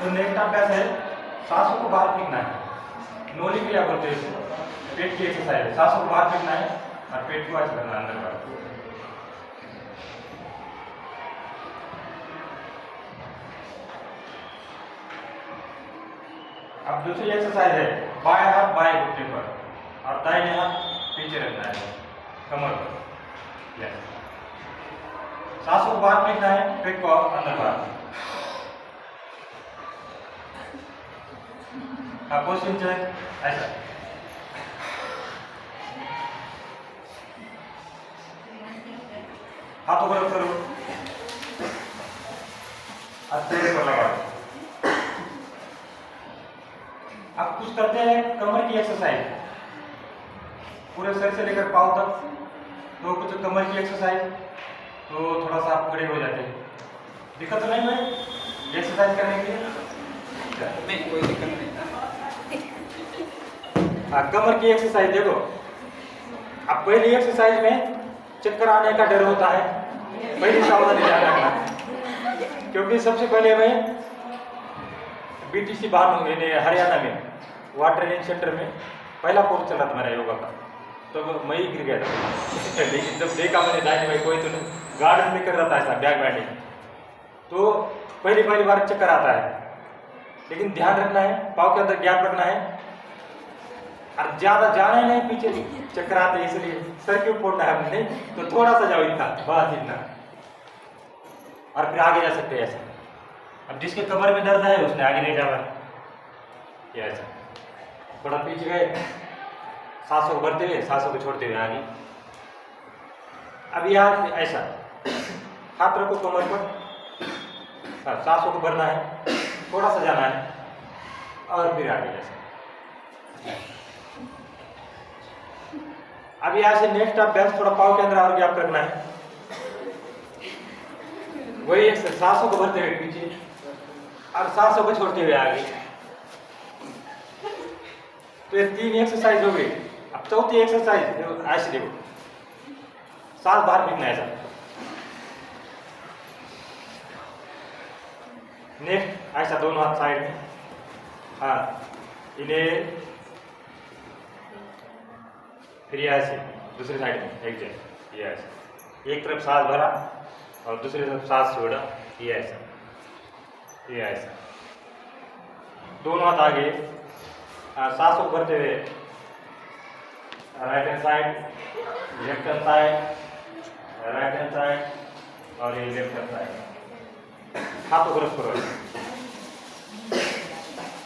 तो नेक्स्ट अभ्यास है सांसों को बाहर फेंकना है। नोली क्रिया बोलते हैं इसको, पेट की एक्सरसाइज है। सांसों को बाहर फेंकना है और पेट को ऐसे करना है अंदर बाहर। अब दूसरी एक्सरसाइज है बाएं हाथ बाएं घुटने पर और दाहिने हाथ पीछे रखना है कमर पर। यस, सांसों को बाहर फेंकना है, पेट को अंदर बाहर। पोस्टिंग चेक ऐसा। हाथों को रख करो, चेहरे पर लगाओ। अब कुछ करते हैं कमर की एक्सरसाइज, पूरे शरीर से लेकर पाँव तक। तो कुछ कमर की एक्सरसाइज, तो थोड़ा सा आप खड़े हो जाते हैं। दिक्कत तो नहीं है एक्सरसाइज करने के लिए? नहीं, कोई दिक्कत नहीं। कमर की एक्सरसाइज देखो। अब पहली एक्सरसाइज में चक्कर आने का डर होता है, पहली सावधानी ध्यान रखना। क्योंकि सबसे पहले मैं बीटीसी बाहर हरियाणा में वाटर ट्रेनिंग सेंटर में पहला कोर्स चला था मेरा योगा का, तो मैं ही गिर गया था। लेकिन जब देखा मैंने दाहिने भाई कोई तो नहीं, गार्डन में कर रहा था ऐसा बैक बैंडिंग, तो पहली बार चक्कर आता है। लेकिन ध्यान रखना है, पाँव के अंदर गैप रखना है और ज्यादा जाना ही नहीं, पीछे चक्कर आते हैं इसलिए सर क्यों फोड़ना है हमने, तो थोड़ा सा जाओ, इतना बस इतना, और फिर आगे जा सकते हैं ऐसा। अब जिसके कमर में दर्द है उसने आगे नहीं जाना, ये ऐसा थोड़ा पीछे गए, सांसों को भरते हुए सांसों को छोड़ते हुए आगे। अब यहाँ ऐसा हाथ रखो कमर पर, सांसों को भरना है, थोड़ा सा जाना है और फिर आगे जैसा। अब यहाँ से नेक्स्ट अभ्यास थोड़ा पाँव के अंदर और गैप रखना है, वही एक सांसों को भरते हुए पीछे और सांसों को छोड़ते हुए आगे। तो ये 3 एक्सरसाइज हो गई। अब चौथी एक्सरसाइज ऐसे देखो, सांस बाहर फेंकना है ऐसा। नेक्स्ट ऐसा दोनों हाथ साइड में, हाँ इन्हें, फिर ये ऐसे दूसरी साइड में एक जैसे, ये ऐसे एक तरफ सांस भरा और दूसरी तरफ सांस छोड़ा, ये ऐसा, ये ऐसा। दोनों हाथ आगे, सांसों को भरते हुए right hand side, left hand side, right hand side और ये लेफ्ट हैंड साइड। हाथों को रख करो।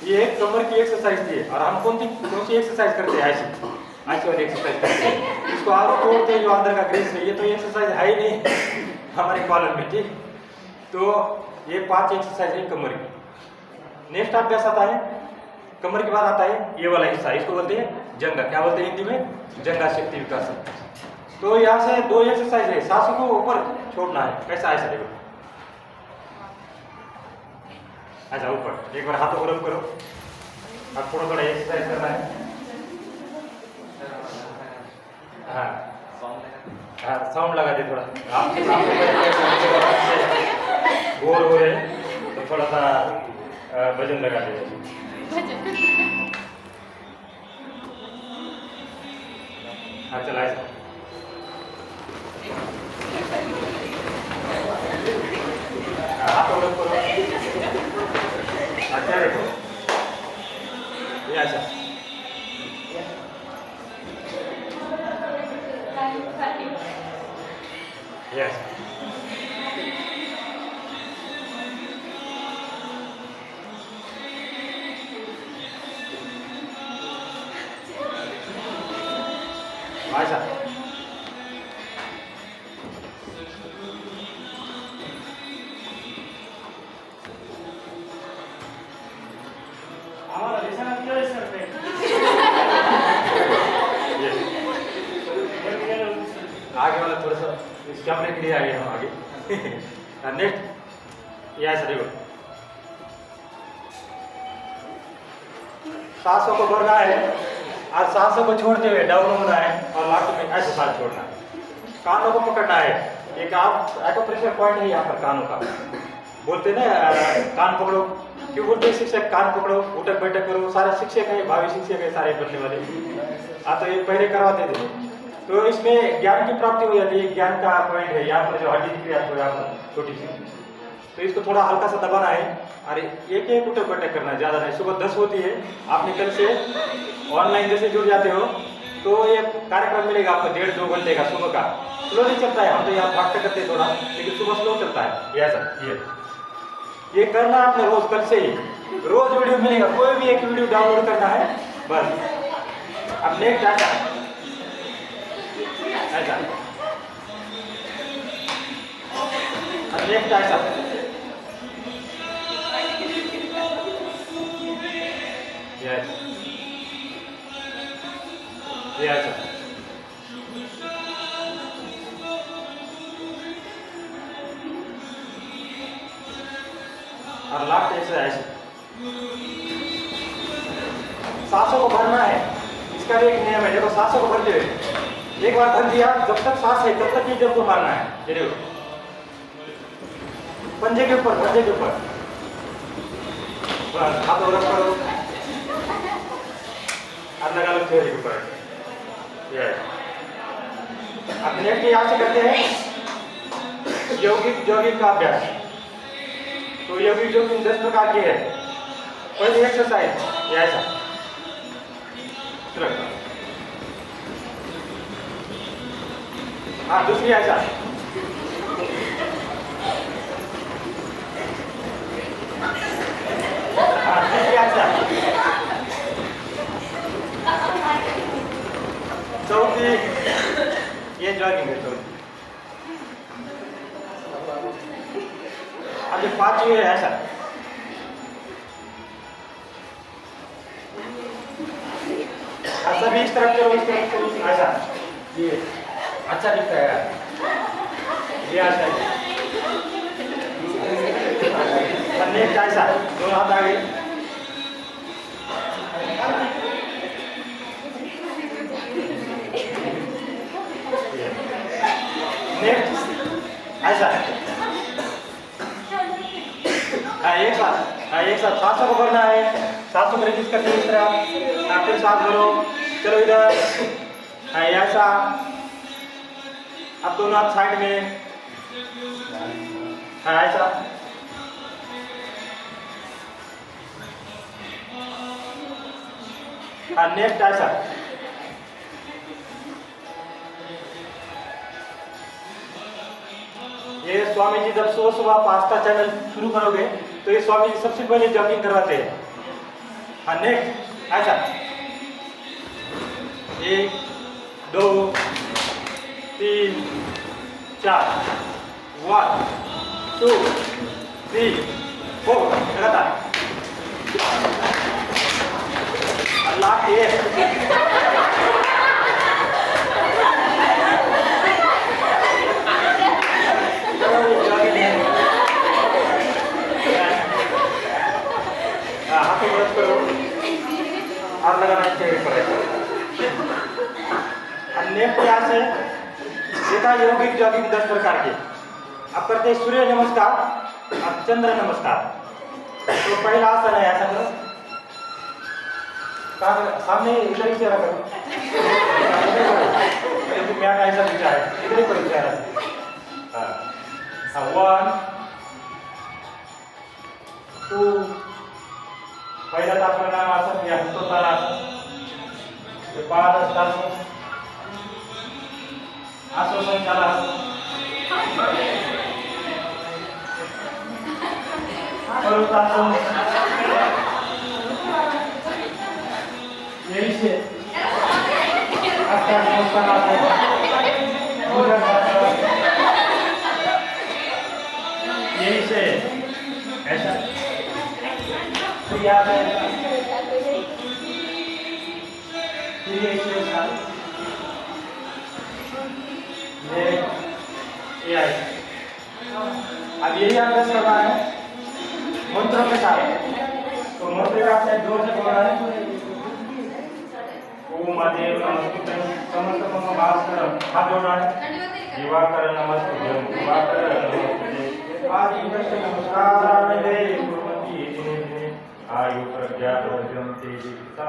ये कमर की एक्सरसाइज थी और हम कौन सी एक्सरसाइज करते हैं? ऐसी वाली एक्सरसाइज करते हैं। इसको आप तोड़ते हैं जो अंदर का ग्रेस है, ये तो एक्सरसाइज है ही नहीं हमारे कॉलम में, ठीक। तो ये 5 एक्सरसाइज है कमर की। नेक्स्ट अभ्यास आता है कमर के बाद आता है ये वाला हिस्सा, इसको बोलते हैं जंगा। क्या बोलते हैं हिंदी में? जंगा शक्ति विकास। तो यहाँ से 2 एक्सरसाइज है, सांसों को ऊपर छोड़ना है। कैसा? ऐसा देखो, ऐसा ऊपर। एक बार हाथों को रब करो, अब थोड़ा थोड़ा एक्सरसाइज करना है। हाँ हाँ, साउंड लगा दे थोड़ा। आप बोर हो रहे तो थोड़ा सा वजन लगा दे। हाँ चला ऐसा। हाथ और करो, अच्छा देखो, ये ऐसा। यस, ऐसा। हमारा रिश्ता क्यों है सर पे? आगे वाला थोड़ा सा इस कैमरे के लिए आगे हम आगे। नेक्स्ट ये ऐसा देखो, सांसों को भरना है और सांसों को छोड़ते हुए डाउन होना है और लास्ट में ऐसे सांस छोड़ना है। कानों को पकड़ना है, एक आप एक्यूप्रेशर पॉइंट है यहाँ पर कानों का, बोलते ना कान पकड़ो, क्यों बोलते हैं शिक्षक कान पकड़ो, उठक बैठक करो, सारे शिक्षक है, भावी शिक्षक है, सारे बनने वाले। तो ये पहले करवाते थे, तो इसमें ज्ञान की प्राप्ति हो जाती है। ज्ञान का पॉइंट है यहाँ पर, जो हड्डी दिख रही है आपको यहाँ पर छोटी सी, तो इसको थोड़ा हल्का सा दबाना है। अरे एक एक उठक बैठक करना है, ज़्यादा नहीं। सुबह 10 होती है, आपने कल से ऑनलाइन जैसे जुड़ जाते हो तो ये कार्यक्रम मिलेगा आपको 1.5-2 घंटे का सुबह का। स्लो नहीं चलता है, हम तो यहाँ भागते करते हैं थोड़ा, लेकिन सुबह स्लो चलता है। ये ऐसा ये करना है आपने रोज, कल से ही रोज वीडियो मिलेगा, कोई भी एक वीडियो डाउनलोड करना है बस। अब नेक्स्ट ऐसा ऐसा, अब नेक्स्ट ऐसा, ये ऐसा, और लास्ट ऐसा ऐसे। सांसों को भरना है, इसका भी एक नियम है। देखो सांसों को भरते हुए एक बार भर दिया, जब तक सांस है तब तक ये जब को मारना है। ये देखो पंजे के ऊपर, पंजे के ऊपर बस हाथ और करो, अलग अलग चेहरे के ऊपर। ये अब नेक्स्ट यहाँ से करते हैं यौगिक यौगिक का अभ्यास। तो यौगिक जोगिक 10 प्रकार के है। पहली एक्सरसाइज ये ऐसा, हाँ दूसरी ऐसा, हाँ तीसरी ऐसा, चौथी ये जॉगिंग है चौथी। अब ये 5वीं है ऐसा, सभी इस तरफ करो, इस तरफ करो ऐसा। ये अच्छा दिखता है ये ऐसा। नेक्स्ट ऐसा, दोनों हाथ आगे, नेक्स्ट ऐसा। एक साथ सांसों को भरना है, सांसों को रिलीज करते हैं इस तरह, फिर सांस भरो, चलो इधर, ऐसा। अब दोनों हाथ साइड में, ऐसा। नेक्स्ट ऐसा, ये स्वामी जी जब सुबह पास्ता चैनल शुरू करोगे तो ये स्वामी जी सबसे पहले जॉगिंग करवाते हैं। हाँ नेक्स्ट ऐसा, 1 2 3 4 1 2 3 4 लगातार। अल्लाह ये हाथों ब्रश करो और लगाना चाहिए पर। अब नेक्स्ट प्रयास है देखा यौगिक जॉगिंग 10 प्रकार के। अब करते हैं सूर्य नमस्कार और चंद्र नमस्कार। तो पहला आसन है ऐसा करो, सामने इधर ही चेहरा करो, मैट ऐसा दिखा है, इधर ही करो चेहरा। हाँ 1 2 पहला तापमान आसन या हस्तोत्तानासन, पादहस्तासन, आश्वासन करोतासन, यही से यही से ऐसा याद है। अब यही अभ्यास करना है मंत्रों के साथ। तो मंत्र का आपने जोर से बोलना है, ओम आदेव नमस्ते समस्त मम भास्कर, हाथ जोड़ना है, दिवाकर नमस्ते, दिवाकर नमस्ते, आदि नमस्कार। आयु प्रज्ञावर्धन तेजसा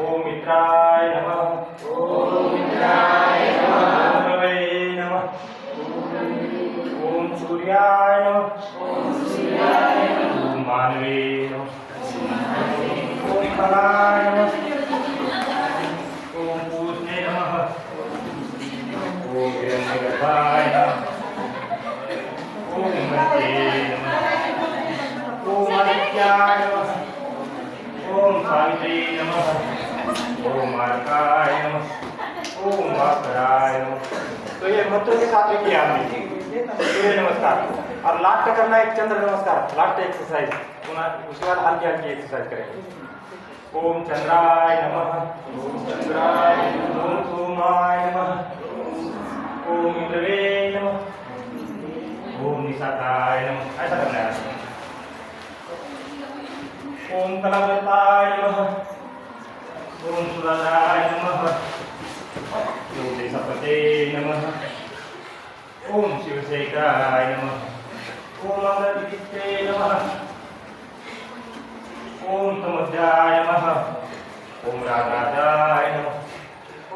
ओम मित्राय नमः ओम मित्राय नमः ओम रवे नमः ओम सूर्याय नमः ओम सूर्याय नमः ओम मानवे नमः ओम फलाय नमः ओम पूजने नमः ओम हिरण्यगर्भाय नमः ओम मत्ते नमः ओम आदित्याय नमः ओम सावित्री नमः ओम मार्काय नमः ओम भास्कराय नमः। तो ये मंत्रों के साथ में किया हमने सूर्य नमस्कार और लास्ट का करना एक चंद्र नमस्कार, लास्ट एक्सरसाइज उसके बाद हल्की हल्की एक्सरसाइज करेंगे। ओम चंद्राय नमः ओम चंद्राय नमः ओम सोमाय नमः ओम इंद्रवे नमः ओम निशाताय नमः, ऐसा करना है। ओम कलावताय नमः ओम सुराय नमः ओम देशपते नमः ओम शिवशेखराय नमः ओम अमृतचित्ते नमः ओम तमोध्याय नमः ओम राजाय नमः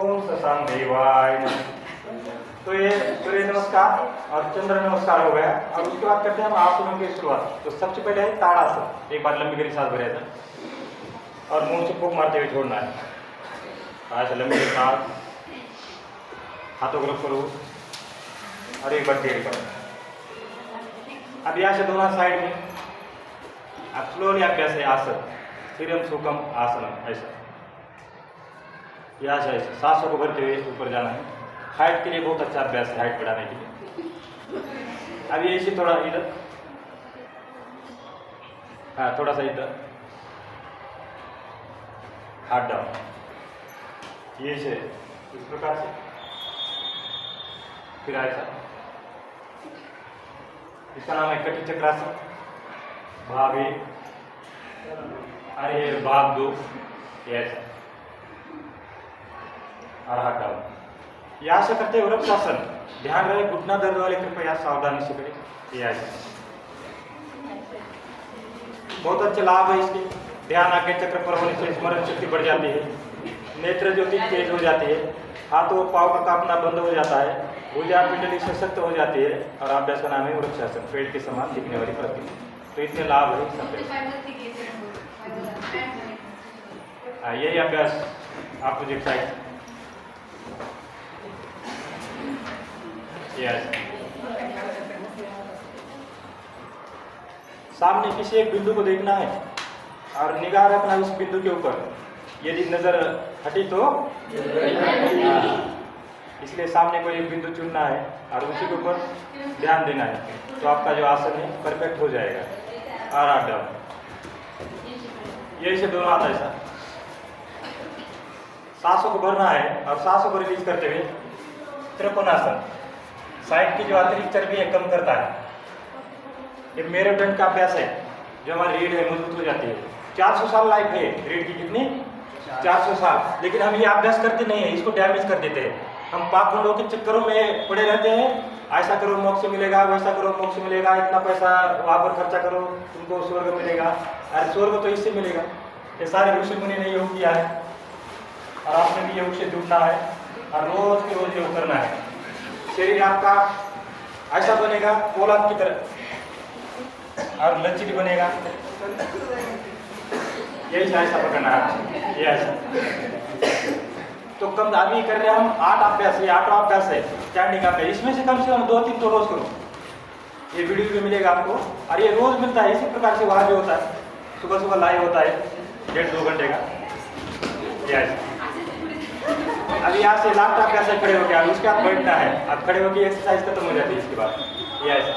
ओम शशांक देवाय नमः। तो ये सूर्य नमस्कार और चंद्र नमस्कार हो गया। और उसके बाद करते हैं हम आसनों की शुरुआत। तो सबसे पहले है ताड़ासन, एक बार लंबी गहरी सांस भरे था और मुंह से फूंक मारते हुए छोड़ना है। आज लंबी सांस, हाथों को रखो और एक बार देर करो। अब यहाँ से दोनों साइड में आप स्लोली अभ्यास है आसन, स्थिरम सुखम आसनम, ऐसा यहाँ से ऐसा सांसों को भरते हुए ऊपर जाना है। हाइट के लिए बहुत अच्छा अभ्यास है, हाइट बढ़ाने के लिए। अब ये इसे थोड़ा इधर, हाँ थोड़ा सा इधर, हाथ डाउन, ये से इस प्रकार से, फिर ऐसा। इसका नाम है कटी चक्रासन, भाग एक, अरे भाग दो, ये ऐसा, और हाथ डाउन। यहाँ से करते हैं वृक्षासन। ध्यान रहे घुटना दर्द वाले कृपया सावधानी से करें। ये ऐसा बहुत अच्छे लाभ है इसके। ध्यान आगे चक्र पर होने से स्मरण शक्ति बढ़ जाती है, नेत्र ज्योति तेज हो जाती है, हाथों पाँव का कांपना बंद हो जाता है, भुजा पिंडली सशक्त हो जाती है। और अभ्यास का नाम है वृक्षासन, पेड़ के समान दिखने वाली प्रतिमा। तो इतने लाभ है सब। यही अभ्यास आप मुझे साइड सामने किसी एक बिंदु को देखना है और निगाह रखना उस बिंदु के ऊपर। यदि नजर हटी तो इसलिए सामने कोई एक बिंदु चुनना है और उसी के ऊपर ध्यान देना है, तो आपका जो आसन है परफेक्ट हो जाएगा। और आप डाउन, यही से दोनों हाथ ऐसा, सांसों को भरना है और सांसों को रिलीज करते हुए त्रिकोणासन। साइड की जो अतिरिक्त चर्बी है कम करता है। ये मेरुदंड का अभ्यास है, जो हमारी रीढ़ है मजबूत हो जाती है। 400 साल लाइफ है रीढ़ की, कितनी 400 साल। लेकिन हम ये अभ्यास करते नहीं है, इसको डैमेज कर देते हैं। हम पाखंडों के चक्करों में पड़े रहते हैं, ऐसा करो मोक्ष मिलेगा, वैसा करो मोक्ष मिलेगा, इतना पैसा वहाँ पर खर्चा करो तुमको स्वर्ग मिलेगा। अरे स्वर्ग तो इससे मिलेगा। ये सारे ऋषि मुनि ने योग किया है और आपने भी योग से जुड़ना है और रोज के रोज योग करना है। शरीर आपका ऐसा बनेगा पोलाद की तरह और लचित बनेगा। यही ऐसा पकड़ना है, ये ऐसा। तो कम अभी कर रहे हैं हम 8 अभ्यास, ये 8वां अभ्यास है स्टैंडिंग अभ्यास। इसमें से कम 2-3 तो रोज करो। ये वीडियो भी मिलेगा आपको और ये रोज मिलता है। इसी प्रकार से वहाँ भी होता है, सुबह सुबह लाइव होता है 1.5-2 घंटे का। ये ऐसा अभी यहाँ से लास्ट अभ्यास है, खड़े होकर उसके बाद बैठना है। अब खड़े होकर एक्सरसाइज खत्म हो जाती है इसके बाद। ये ऐसा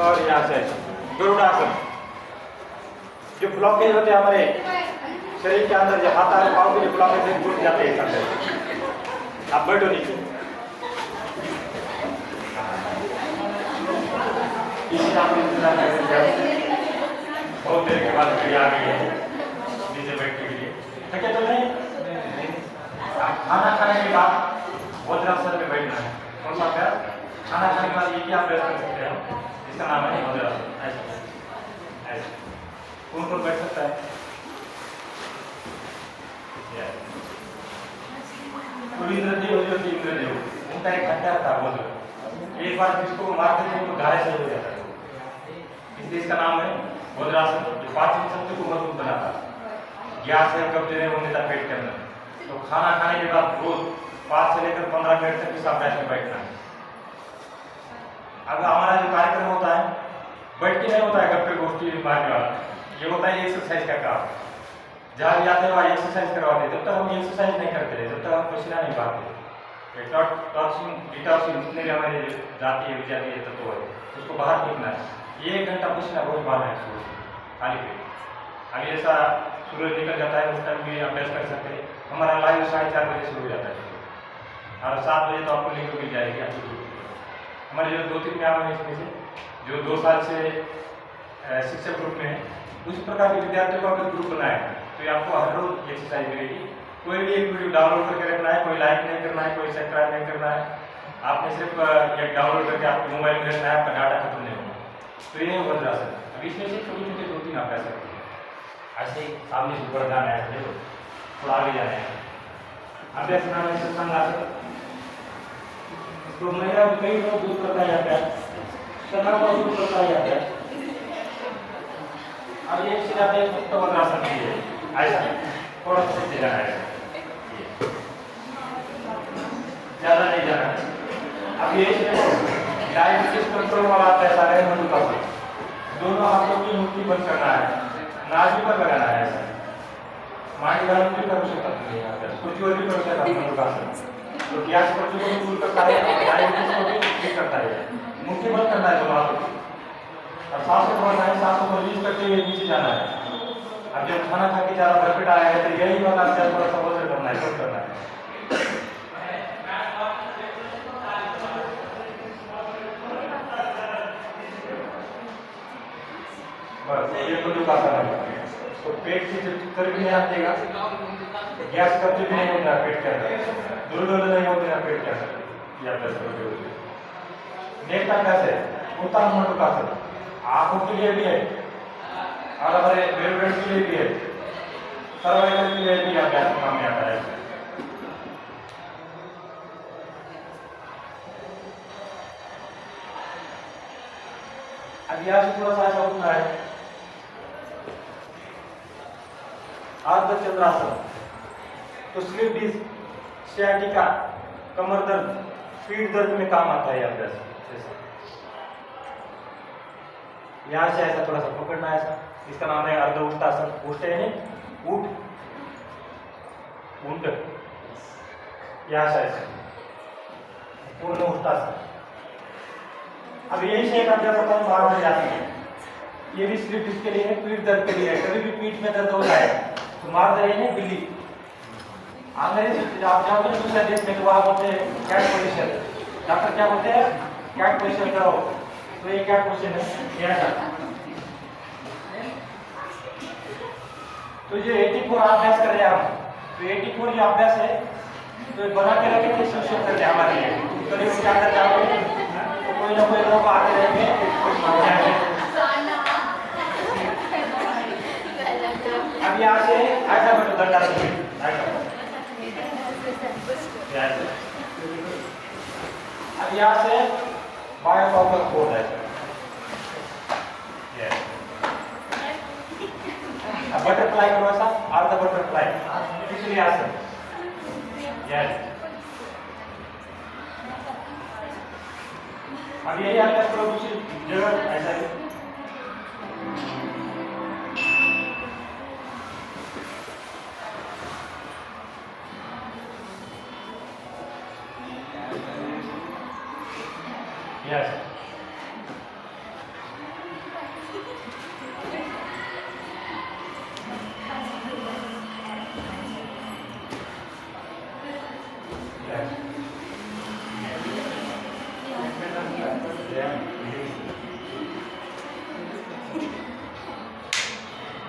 और यहाँ से ऐसा गरुड़ासन। जो ब्लॉकेज होते हैं हमारे शरीर के अंदर, जो हाथ और पाँव के जो ब्लॉकेज है टूट जाते हैं सब। आप बैठो नीचे, बहुत देर के बाद फिर आ गई है नीचे बैठने के लिए। थके तो नहीं? खाना खाने के बाद वज्रासन में बैठना है। कौन सा अभ्यास? खाना खाने के बाद ये क्या अभ्यास कर सकते हैं? इसका नाम है वज्रासन। ऐसा ऐसा कौन कौन बैठ सकता है? इंद्रदेव उनका एक हथियार था वज्र। एक बार जिसको मारते थे तो घायल से हो जाता था, इसलिए इसका नाम है वज्रासन। जो पाचन शक्ति को मजबूत बनाता, गैस है कब्जे नहीं होने तक पेट के अंदर। तो खाना खाने के बाद रोज 5 से लेकर 15 मिनट तक इस अभ्यास में बैठना है। अब हमारा जो कार्यक्रम होता है बैठ के नहीं होता है गप्पे गोष्ठी मारने वाला, ये होता है एक्सरसाइज का काम। जहाँ भी आते हैं वहाँ एक्सरसाइज करवाते, जब तक हम एक्सरसाइज नहीं करते रहे, जब तक हम पसीना नहीं पाते, टॉक्सिन डिटॉक्सिन जितने भी हमारे जाती है विजातीय तत्व है उसको बाहर फेंकना है। 1 घंटा पसीना रोज बहाना है सूरज खाली पेट। अभी ऐसा सूरज निकल जाता है उस टाइम भी अभ्यास कर सकते हैं। हमारा लाइव 4:30 बजे शुरू हो जाता है और 7 बजे तो आपको लिंक मिल जाएगी आपकी ग्रुप। हमारे जो 2-3 मैम हैं इसमें से जो 2 साल से शिक्षक ग्रुप में है, उसी प्रकार के विद्यार्थियों का अगर ग्रुप बनाए तो ये आपको हर रोज एक्सरसाइज मिलेगी। कोई भी एक वीडियो डाउनलोड करके रखना है, कोई लाइक नहीं करना है, कोई सब्सक्राइब नहीं करना है, आपने सिर्फ एक डाउनलोड करके आपके मोबाइल में रखना है, आपका डाटा खत्म नहीं होगा। तो ये है वज्रासन। अब इसमें से छोटे छोटे 2-3 अभ्यास करते हैं। ऐसे ही सामने से ऊपर जाना है, देखो थोड़ा आगे जाना है। अभ्यास नाम है शशांगासन। तो महिला कई लोग दूर करता है अभ्यास, शरीर को दूर करता है अभ्यास। अब ये सीधा तो वज्रासन की है, ऐसा थोड़ा सा सीधे जाना है, ज्यादा नहीं जाना है। अब ये डायबिटीज कंट्रोल वाला आता है सारे मधुकासन। दोनों हाथों की मुट्ठी बंद करना है, नाभि पर लगाना है, ऐसा माइंड वाला भी कर सकता है, कुछ और भी कर सकता है मधुकासन। तो गैस को भी दूर करता है, डायबिटीज को भी ठीक करता है। मुट्ठी बंद करना है दोनों हाथों की और सांसों को बढ़ना है, सांसों को रिलीज करते हुए नीचे जाना है। अब जब खाना खा के ज़्यादा भरपेट आया है तो यही वाला अभ्यास थोड़ा सा वज्र करना है, कम करना है। बस ये वज्रासन है। तो पेट से जब चित्तर भी नहीं आतेगा, गैस कब्जे भी नहीं होता पेट के अंदर, दुर्गंध नहीं होती है पेट के अंदर। ये अभ्यास करते हुए नेक्स्ट अभ्यास है उत्तम मधुकासन। आंखों के लिए भी है और हमारे बेलवेट के लिए भी है, सर्वाइकल के लिए भी अभ्यास काम में आता है। अब यहाँ से थोड़ा सा ऐसा उठना है, अर्धचंद्रासन। तो स्लिप डिस्क, सियाटिका, कमर दर्द, पीठ दर्द में काम आता है अभ्यास। यहाँ से ऐसा थोड़ा सा पकड़ना है, ऐसा, इसका नाम है अर्ध उष्टासन। उष्ट यानी ऊट, ऊंट, यहाँ से ऐसा पूर्ण उष्टासन। अब यही से एक अभ्यास होता है बार जाती है, ये भी स्लिप डिस्क के लिए है, पीठ दर्द के लिए है। कभी भी पीठ में दर्द होता है तो मार दे रही है बिल्ली। अंग्रेज आप जाओगे दूसरे देश में तो वहाँ बोलते हैं कैट पोजिशन, डॉक्टर क्या बोलते हैं कैट पोजिशन करो, तो ये कैट पोजिशन है ऐसा। तो जो 84 अभ्यास कर रहे हैं हम, तो 84 जो अभ्यास है तो बना के रखे थे शिक्षण करते हैं हमारे लिए। तो क्या करते जाओगे तो कोई ना कोई लोग आते रहेंगे। अब यहाँ से ऐसा बैठो दंडासन, अब यहाँ से बाएं पाँव का खोल है, बटरफ्लाई करो ऐसा, अर्ध बटरफ्लाई, पिछली आसन। अब यही अभ्यास करो दूसरी जगह ऐसा ही। Yes.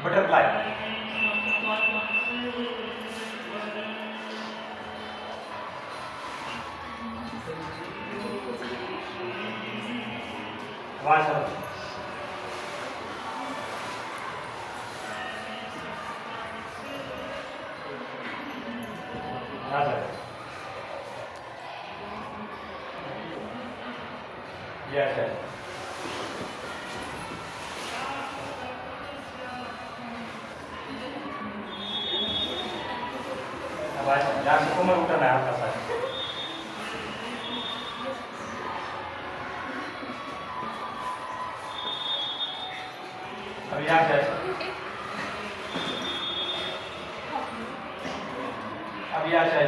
Butterfly. One, yes yes. अब यहाँ से कमर उठाना है आपका साथ। अब यहाँ से अब यहाँ से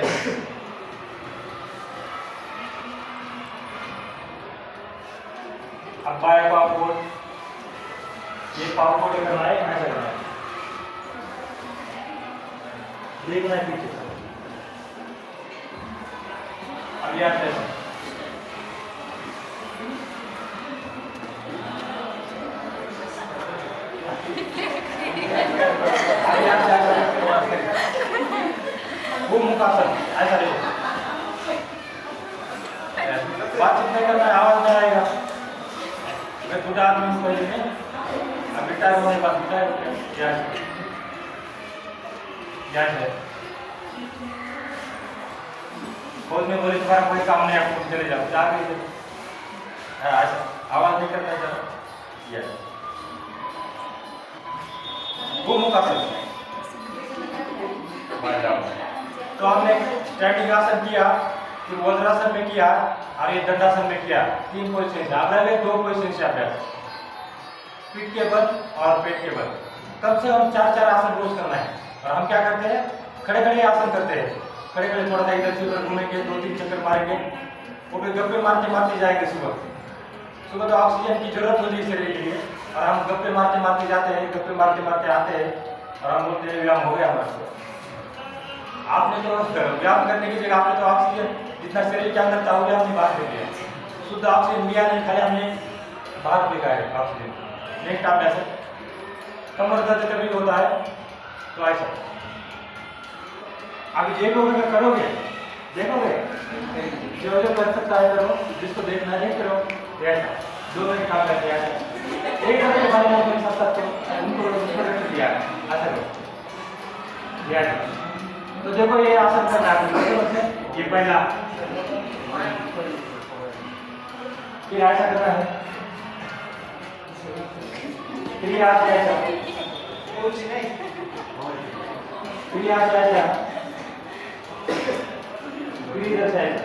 अब बाएं पाव को ये पाव को करना है, यहाँ करना है, देखना है पीछे। अब यहाँ से वो मुखासन ऐसा देखो, बातचीत नहीं करना है, आवाज नहीं आएगा। मैं बुढ़ा आदमी हूँ पहले में, अब रिटायर होने के बाद रिटायर है बहुत में बोले तुम्हारा कोई काम नहीं, आपको चले जाओ जाके आवाज नहीं करना है। यस वो मुखासन। तो हमने स्टैंडिंग आसन किया, फिर वज्रासन में किया और ये दंडासन में किया, 3 पोजीशन से। अब रह 2 पोजीशन से अभ्यास, पीठ के बल और पेट के बल। कम से कम 4-4 आसन रोज करना है। और हम क्या करते हैं, खड़े खड़े आसन करते हैं, खड़े खड़े थोड़ा सा इधर से उधर घूमेंगे, 2-3 चक्कर मारेंगे, वो भी गप्पे मारते मारते जाएंगे। सुबह तो ऑक्सीजन की जरूरत होती है शरीर के लिए, और हम गप्पे मारते मारते जाते हैं, गप्पे मारते मारते आते हैं, और हम बोलते हैं व्यायाम हो गया हमारा। आपने तो व्यायाम करने की जगह आपने तो ऑक्सीजन जितना शरीर के अंदर था वो हमने बाहर दे दिया, शुद्ध ऑक्सीजन लिया नहीं, खाली हमने बाहर फेंका है ऑक्सीजन। नेक्स्ट आप ऐसे कमर दर्द कभी होता है तो ऐसा अभी देखोगे, करोगे, देखोगे जो जो कर सकता है करो, जिसको देखना है करो। ऐसा 2 मिनट काम करते हैं, एक घंटे के बारे में अपने साथ उनको दिया ऐसा करो। तो देखो ये आसन करना है, ये पहला, फिर ऐसा करना है, फिर यहाँ से ऐसा, फिर यहाँ से ऐसा, फिर इधर से ऐसा,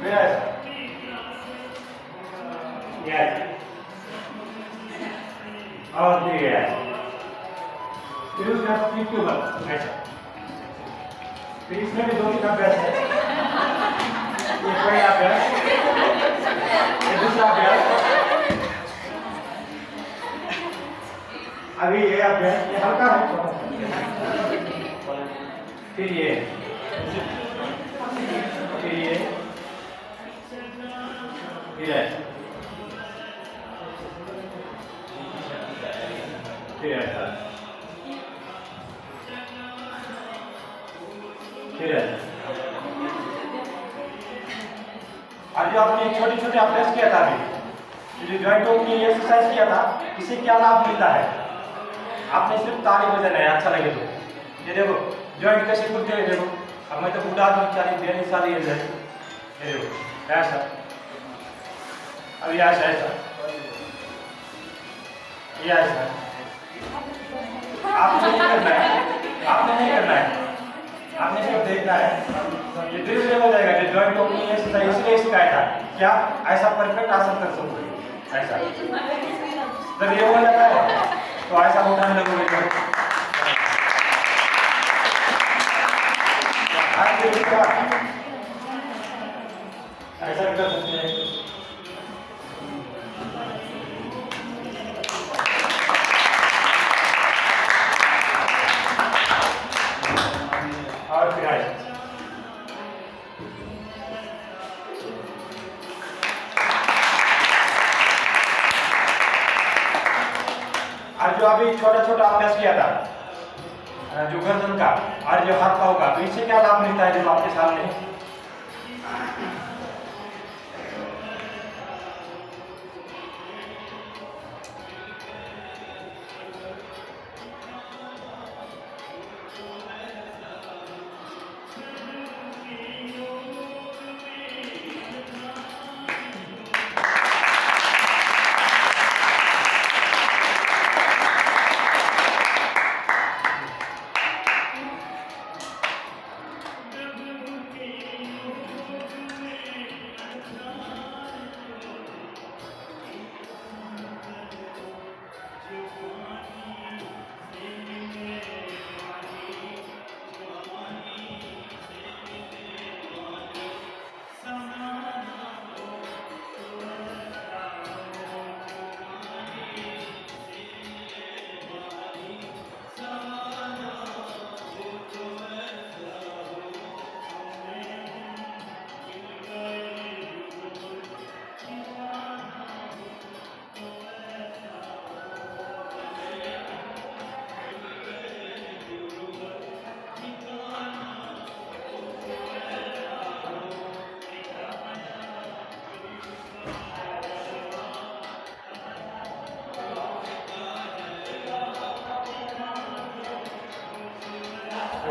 फिर ऐसा, ये ऐसा, और फिर ये ऐसा, फिर उसका पीठ के ऊपर ऐसा। फिर इसमें भी 2-3 अभ्यास है, ये पहला अभ्यास, ये दूसरा अभ्यास, अभी ये अभ्यास, ये हल्का है, फिर ये, फिर ये, फिर ऐसा, फिर ऐसा, फिर ऐसा। और जो आपने छोटे छोटे अभ्यास किया था अभी, जो जॉइंटों की एक्सरसाइज किया था, इससे क्या लाभ मिलता है? आपने सिर्फ ताली बजाना है, अच्छा लगे तो। ये देखो जॉइंट कैसे खुलते हैं, देखो। अब मैं तो बूढ़ा आदमी 40-42 साल ये देखो ऐसा, अब ये ऐसा ऐसा, ये ऐसा। आपने नहीं करना है, आपने नहीं करना है, आपने सिर्फ देखना है। ये धीरे धीरे हो जाएगा। जो जॉइंट ओपनिंग एक्सरसाइज इसलिए सिखाया था, क्या ऐसा परफेक्ट आसन कर सकते ऐसा। जब ये हो जाता है तो ऐसा उठाने लगोगे, ऐसा कर सकते हैं। और फिर आए और जो अभी छोटा छोटा अभ्यास किया था, जो गर्दन का और जो हाथ पाँव का, तो इससे क्या लाभ मिलता है जो आपके सामने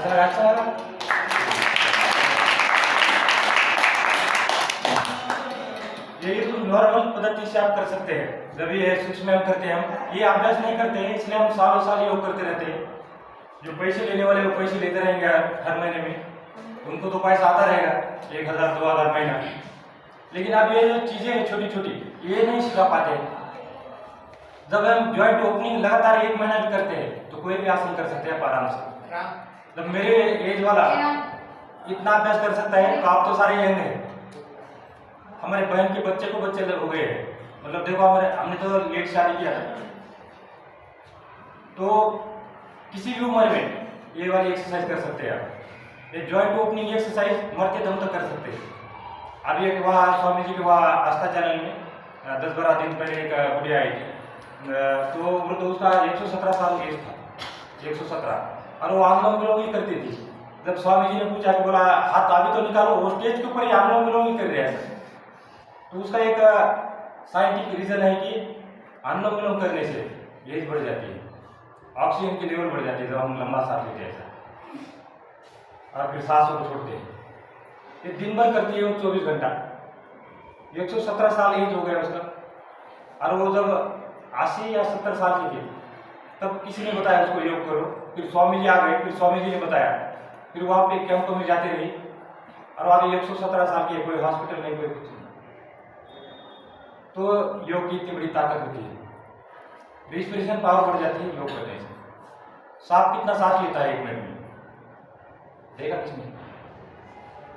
कैसा लगा? अच्छा लगा? ये तो नॉर्मल पद्धति से आप कर सकते हैं। जब ये सूक्ष्म योग करते हैं हम, ये अभ्यास नहीं करते हैं, इसलिए हम सालों साल योग करते रहते हैं। जो पैसे लेने वाले वो पैसे लेते रहेंगे हर महीने में, उनको तो पैसा आता रहेगा 1000 2000 महीना। लेकिन अब ये जो चीजें हैं छोटी छोटी, ये नहीं सिखा पाते। जब हम जॉइंट ओपनिंग लगातार 1 महीना भी करते हैं तो कोई भी आसन कर सकते हैं आराम से। जब मेरे एज वाला इतना अभ्यास कर सकता है तो आप तो सारे यंग हैं। हमारे बहन के बच्चे को बच्चे हो गए हैं, मतलब देखो हमने तो लेट शादी किया था, तो किसी भी उम्र में ये वाली एक्सरसाइज कर सकते हैं आप। ये जॉइंट ओपनिंग एक्सरसाइज मरते दम तक कर सकते हैं। अभी एक वहाँ स्वामी जी के वहाँ आस्था चैनल में 10-12 दिन पहले एक बुढ़िया आई थी, तो वो तो उसका 117 साल एज था, 117, और वो आंदोलन विलोम ही करती थी। जब स्वामी जी ने पूछा कि बोला हाथ अभी तो निकालो, वो स्टेज के ऊपर ही आंदोलन विलोम ही कर रहे हैं। तो उसका एक साइंटिफिक रीजन है कि अनुलोम विलोम करने से एज बढ़ जाती है, ऑक्सीजन की लेवल बढ़ जाती है जब हम लंबा सांस लेते हैं ऐसा, और फिर सांसों को छोड़ते हैं। ये दिन भर करती है वो 24 घंटा। 117 साल एज हो गया उसका, और वो जब 80 या 70 साल की थी तब किसी ने बताया उसको योग करो। फिर स्वामी जी आ गए, फिर स्वामी जी ने बताया, फिर वहाँ पे कैंपों में जाती रही, और अभी 117 साल की है, कोई हॉस्पिटल नहीं, कोई कुछ नहीं। तो योग की इतनी बड़ी ताकत होती है, रिस्पिरेशन पावर बढ़ जाती है योग करने से। सांप कितना सांस लेता है 1 मिनट में, देखा किसने?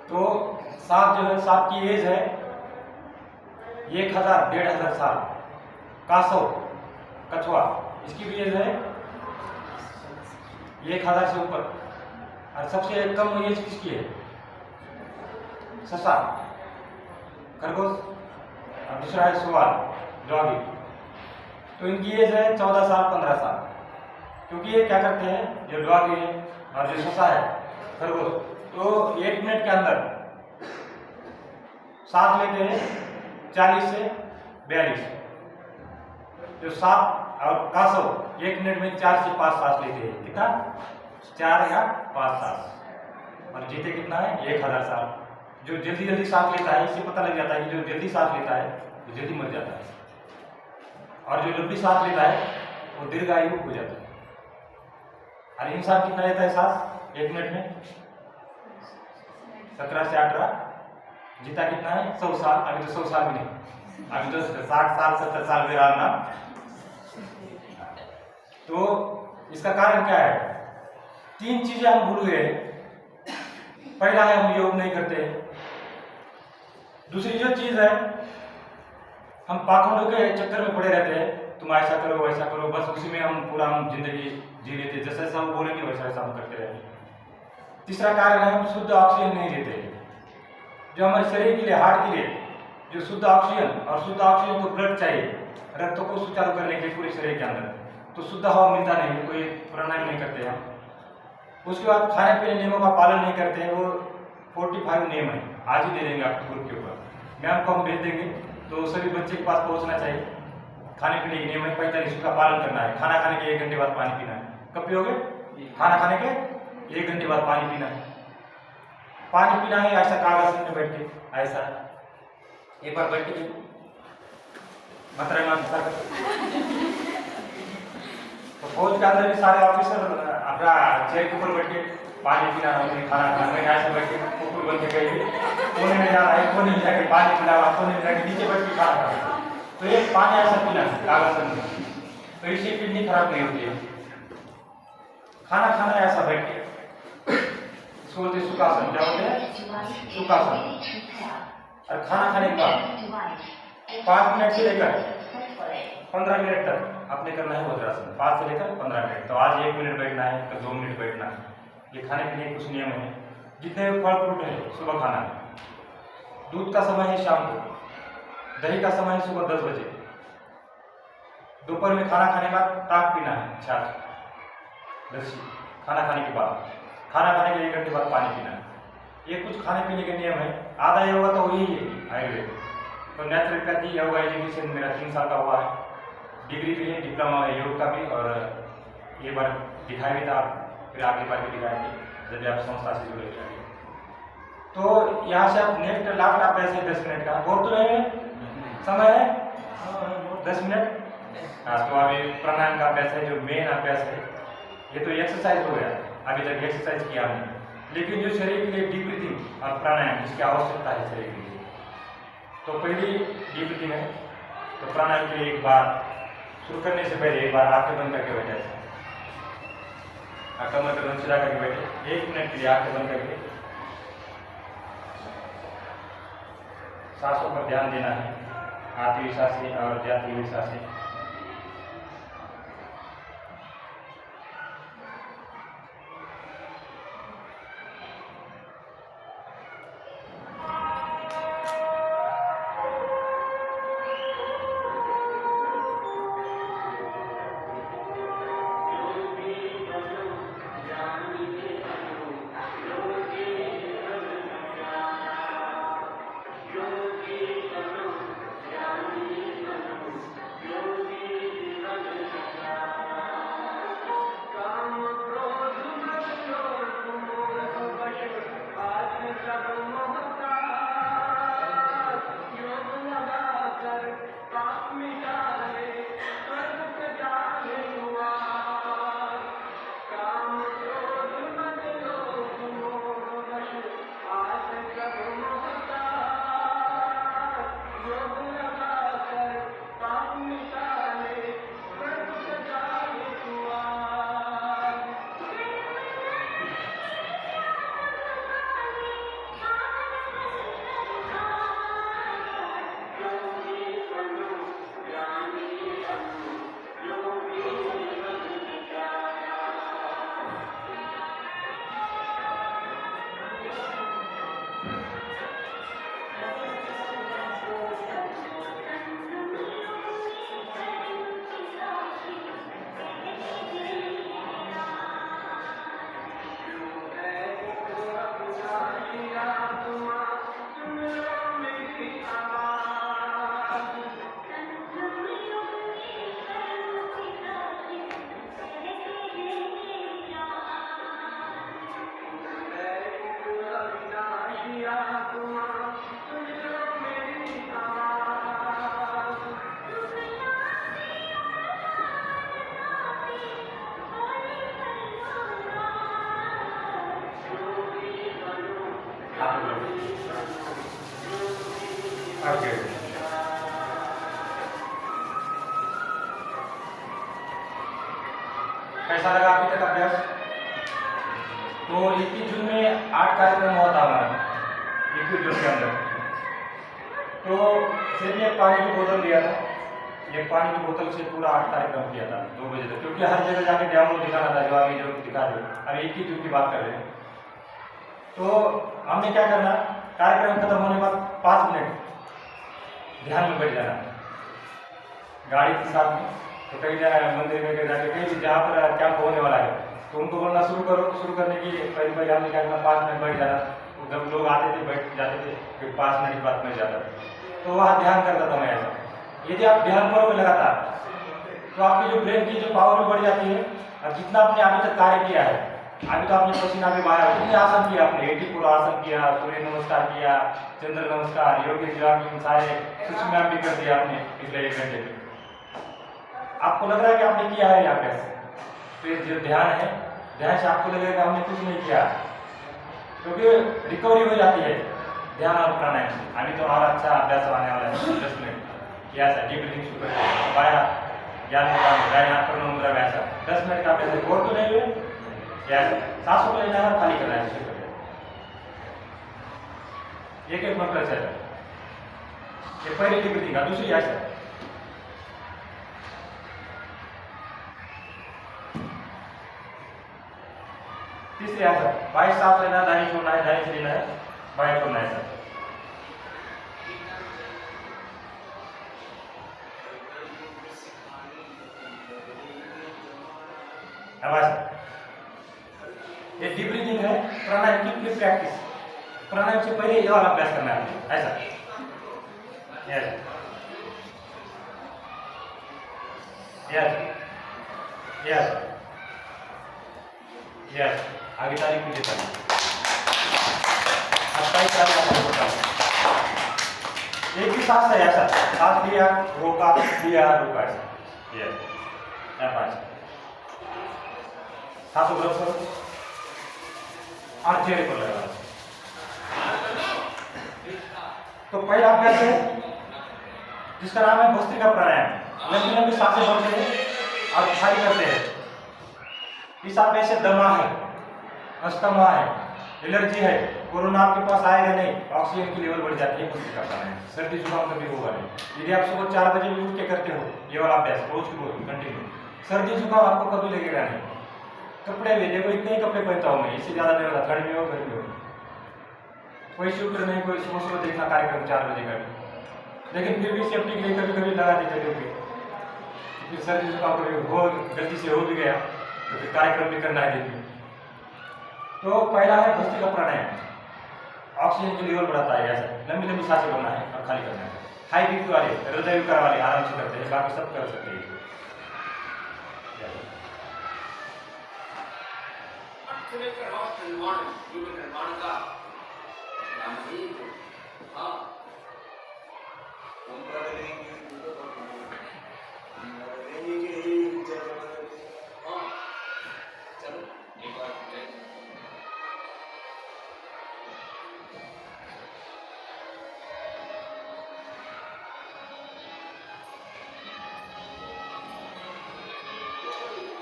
तो सांप जो है, सांप की एज है 1000-1500 साल। कासव कछुआ, इसकी भी एज है 1000 से ऊपर। और सबसे कम एज किसकी है? ससा, खरगोश, और दूसरा है सवाल डॉगी। तो इनकी एज है 14 साल 15 साल। क्योंकि ये क्या करते हैं, जो डॉगी है और जो ससा है खरगोश, तो 1 मिनट के अंदर सांस लेते हैं 40 से 42। जो सांप और कासव 1 मिनट में 4 से 5 सांस लेते हैं। कितना? 4 या 5 सांस। और जीते कितना है? 1000 साल। जो जल्दी जल्दी सांस लेता है, इससे पता लग जाता है कि जो जल्दी सांस लेता है वो जल्दी मर जाता है, और जो लंबी सांस लेता है वो दीर्घायु हो जाता है। और इंसान कितना लेता है सांस 1 मिनट में? 17 से 18। जीता कितना है? 100 साल। अभी तो 100 साल भी नहीं, अभी तो 60 साल 70 साल में रहा ना। तो इसका कारण क्या है? 3 चीजें हम भूल गए। पहला है हम योग नहीं करते। दूसरी जो चीज है, हम पाखंडों के चक्कर में पड़े रहते हैं, तुम ऐसा करो वैसा करो, बस उसी में हम जिंदगी जी लेते, जैसा जैसा हम बोलेंगे वैसा वैसा हम करते रहेंगे। तीसरा कारण है हम शुद्ध ऑक्सीजन नहीं लेते। जो हमारे शरीर के लिए, हार्ट के लिए जो शुद्ध ऑक्सीजन, और शुद्ध ऑक्सीजन को ब्लड चाहिए रक्त को सुचारू करने के लिए पूरे शरीर के अंदर, तो शुद्ध हवा मिलता नहीं, कोई प्राणायाम नहीं करते हम। उसके बाद खाने पीने नियमों का पालन नहीं करते हैं। वो 45 नियम है, आज ही दे देंगे आपको ग्रुप के ऊपर, मैम को हम भेज देंगे, तो सभी बच्चे के पास पहुंचना चाहिए। खाने पीने के नियम है 45 का पालन करना है। खाना खाने के 1 घंटे बाद पानी पीना है। कब पियोगे? खाना खाने के 1 घंटे बाद पानी पीना है। पानी पीना है ऐसा कागज में बैठ के, ऐसा एक बार बैठ के तो फौज के अंदर भी सारे ऑफिसर अपना चेयर के ऊपर बैठ के पानी पीना है, खाना खाना है, ऐसे बैठ के कुकुर बन के गए, कोने में जा रहा है, कोने में जाके पानी पीना है, कोने में जाके नीचे बैठ के खाना खाना। तो ये पानी ऐसा पीना है कागज में, तो इससे किडनी खराब नहीं होती है। खाना खाना है ऐसा बैठ के, इसको बोलते सुखासन। क्या बोलते हैं? सुखासन। और खाना खाने के बाद 5 मिनट से लेकर 15 मिनट तक आपने करना है वज्रासन। 5 से लेकर 15 मिनट। तो आज 1 मिनट बैठना है, तो 2 मिनट बैठना है। ये खाने पीने के कुछ नियम है। जितने फल फ्रूट है सुबह खाना है। दूध का समय है शाम को, दही का समय है सुबह 10 बजे। दोपहर में खाना खाने के बाद ताक पीना है, छाछ, लस्सी। खाना खाने के बाद, खाना खाने के 1 घंटे बाद पानी पीना है। ये कुछ खाने पीने के नियम है। आधा योगा तो वही है आयुर्वेद। तो नेचुरोपैथी योगा एजुकेशन मेरा 3 साल का हुआ है, डिग्री भी है, डिप्लोमा है योग का भी, और ये बार दिखाया भी था, फिर अगली बार भी दिखाएंगे। जब आप संस्था से जुड़े रहेंगे। तो यहाँ से आप नेक्स्ट लास्ट अभ्यास है 10 मिनट का, और तो नहीं समय है 10 मिनट। हाँ, तो अभी प्राणायाम का अभ्यास है, जो मेन अभ्यास है। ये तो एक्सरसाइज हो गया, अभी तक एक्सरसाइज किया हमने, लेकिन जो शरीर के लिए डीप ब्रीथिंग और प्राणायाम जिसकी आवश्यकता है शरीर के लिए, तो पहली डीप ब्रीथिंग है। तो प्राणायाम के लिए एक बार शुरू करने से पहले एक बार आंखें बंद करके बैठे, कमर का सीधा करके बैठे, 1 मिनट के लिए आंखें बंद करके सांसों पर ध्यान देना है, आती हुई सांसें और जाती हुई सांसें। कैसा लगा अभी तक अभ्यास? तो 21 जून में 8 कार्यक्रम हुआ था हमारा 21 जून के अंदर। तो सिर्फ एक पानी की बोतल दिया था, एक पानी की बोतल से पूरा 8 कार्यक्रम किया था 2 बजे तक, क्योंकि हर जगह जाके डेमो दिखाना था, जो अभी जो दिखा रहे हो। अभी 21 जून की बात कर रहे हैं। तो हमने क्या करना, कार्यक्रम खत्म होने के बाद 5 मिनट ध्यान में बैठ जाना गाड़ी के साथ में। तो कहीं मंदिर में जाके कहीं जहाँ पर कैंप होने वाला है तो उनको बोलना शुरू करो। शुरू करने की पहले हमने क्या करना, 5 मिनट बैठ जाना। जब लोग आते थे बैठ जाते थे, फिर 5 मिनट के बाद बैठ जाता था। तो वहाँ ध्यान करता था मैं ऐसा। यदि आप ध्यान करोगे लगातार तो आपकी जो ब्रेन की जो पावर भी बढ़ जाती है। और जितना आपने अभी तक कार्य किया है, अभी तो आपने पसीना भी बहाया, कितने आसन किया आपने, 84 आसन किया, सूर्य नमस्कार किया, चंद्र नमस्कार, योग सारे सूक्ष्म व्यायाम भी कर दिया आपने पिछले 1 घंटे में। आपको लग रहा है कि आपने किया है यहाँ पे। तो जो ध्यान है, ध्यान से आपको लगेगा कि हमने कुछ नहीं किया, क्योंकि रिकवरी हो जाती है ध्यान और प्राणायाम से। अभी तो और अच्छा अभ्यास आने वाला है 10 मिनट या ऐसा डीप ब्रीथिंग शुरू करके बाया ज्ञान हाथ पर मुद्रा वैसा 10 मिनट का अभ्यास। और तो नहीं हुए या सांसों को लेना है, खाली करना है, एक मंत्र से। ये पहली डीप ब्रीथिंग का, दूसरी ऐसा तीसरी ऐसा बाहर सांस लेना है, दाहिनी छोड़ना है, दाहिनी से लेना है, बाहर छोड़ना है सर। ये डीप ब्रीथिंग है, प्राणायाम की प्रैक्टिस। प्राणायाम से पहले ये वाला अभ्यास करना है ऐसा। Yes yes yes yes. आगे तारीख कीजिए तारीख 27 एक ही सांस है ऐसा, सांस लिया रोका ऐसा, ये F5 सांसों को करो और चेहरे पर लगा। तो पहला अभ्यास है जिसका नाम है भस्त्रिका प्राणायाम। लंबी लंबी सांसें भरते हैं और खाली करते हैं। इस आप में से दमा है, अस्थमा है, एलर्जी है, कोरोना आपके पास आएगा नहीं, ऑक्सीजन की लेवल बढ़ जाती है, भस्त्रिका प्राणायाम। सर्दी जुकाम कभी होगा नहीं। यदि आप सुबह 4 बजे भी उठ के करते हो ये वाला अभ्यास रोज की रोज कंटिन्यू, सर्दी जुकाम आपको कभी लगेगा नहीं। कपड़े भी देखो, इतने ही कपड़े पहनता हूँ मैं, इससे ज्यादा नहीं होता, ठंड में हो गर्मी हो, कोई शुक्र नहीं, कोई सुबह सुबह देखना कार्यक्रम 4 बजे का, लेकिन फिर भी सेफ्टी के लिए कभी कभी लगा देते ड्यूटी। फिर सर्दी जुकाम कभी हो गलती से हो भी गया तो फिर कार्यक्रम भी करना है दिन में। तो पहला है भस्त्रिका प्राणायाम, ऑक्सीजन की लेवल बढ़ाता है। ऐसा लंबी लंबी सांसें भरना है और खाली करना है। हाई बीपी वाले, हृदय विकार वाले आराम से करते हैं, बाकी सब कर सकते हैं।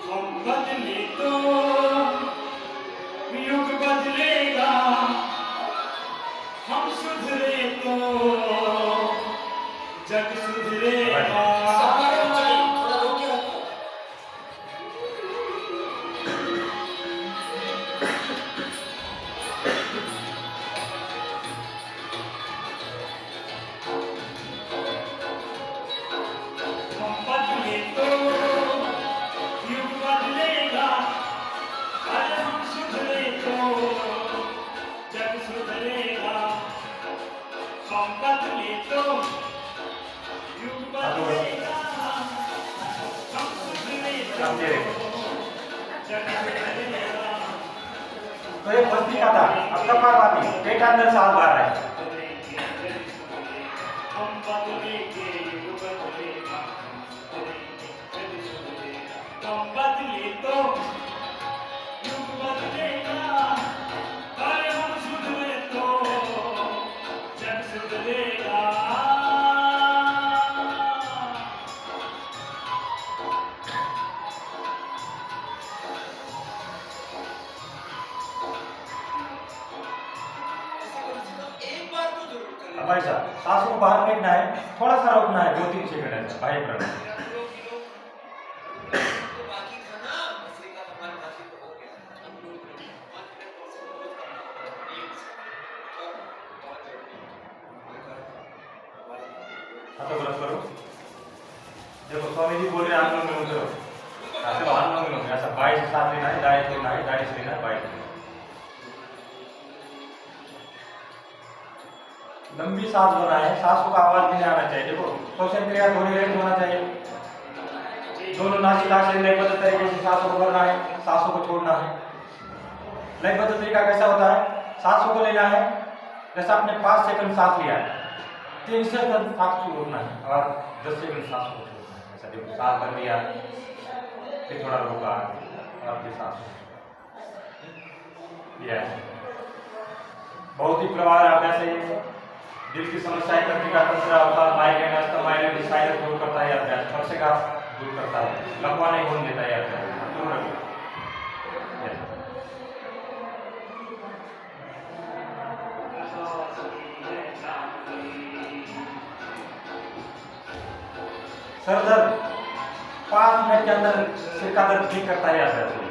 हम बदले तो युग बदलेगा, हम सुधरे तो जग सुधरेगा। हम बदले तो युग बदलेगा, अरे हम सुधरे तो जग सुधरेगा। हम बदले तो युग बदलेगा, हम सुधरे तो जग सुधरेगा। तो ये भस्त्रिका था। अब कपालभाति, पेट अंदर सांस बाहर है। हम बदलेंगे, युग बदलेगा, हम बदले तो युग बदलेगा, अरे हम सुधरे तो जग सुधरेगा। अब ऐसा सांसों को बाहर फेंकना है, थोड़ा सा रोकना है, 2-3 सेकंड ऐसा बाह्य प्राणायाम। हाथों को रख करो। देखो स्वामी जी बोल रहे हैं आप लोग में उतरो, ऐसे बाहर लोग में ऐसा बाएं से सांस लेना है, दाएं से लेना है, दाएं से लेना है, बाएं से लेना है। लंबी सांस लेना है, सांसों का आवाज भी नहीं आना चाहिए। देखो श्वसन क्रिया थोड़ी लेट होना चाहिए। दोनों नासिका से लयबद्ध तरीके से सांसों को भरना है, सांसों को छोड़ना है। लयबद्ध तरीका कैसा होता है? सांसों को लेना है, जैसा आपने 5 सेकंड सांस लिया, 3 सेकंड सांस को रोकना है और 10 सेकंड सांस को छोड़ना है। ऐसा देखो सांस भर लिया, फिर थोड़ा रोका और फिर सांस। बहुत ही प्रभावी अभ्यास है ये। दिल की समस्याएं, तंत्रिका तंत्र, अवसाद, माइग्रेन, अस्थमा, एलर्जी, साइनस दूर करता है अभ्यास, पक्षिका दूर करता है, लकवा नहीं होने देता है अभ्यास। दूर रखिए। सर दर्द 5 मिनट के अंदर सिर का दर्द ठीक करता है अभ्यास।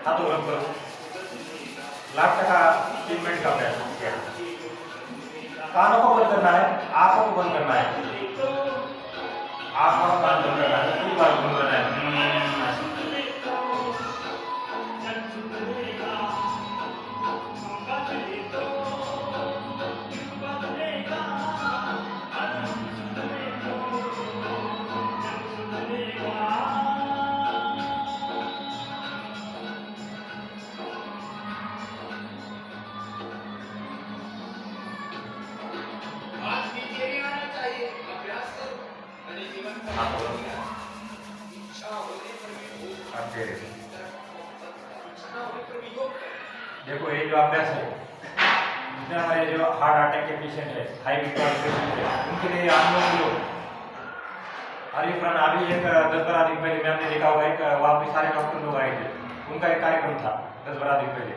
हाथों बंद करो। लास्ट का 3 मिनट का अभ्यास किया। कानों को बंद करना है, आंखों को बंद करना है, आंख और कान बंद करना है, 3 बार बंद करना है। देखो ये जो अभ्यास है, जितने हमारे जो हार्ट अटैक के पेशेंट है, हाई बीपी वाले पेशेंट है, उनके लिए अनुलोम विलोम। अभी 10-12 दिन पहले मैंने देखा होगा, एक वहाँ पे सारे डॉक्टर लोग आए थे, उनका एक कार्यक्रम था 10-12 दिन पहले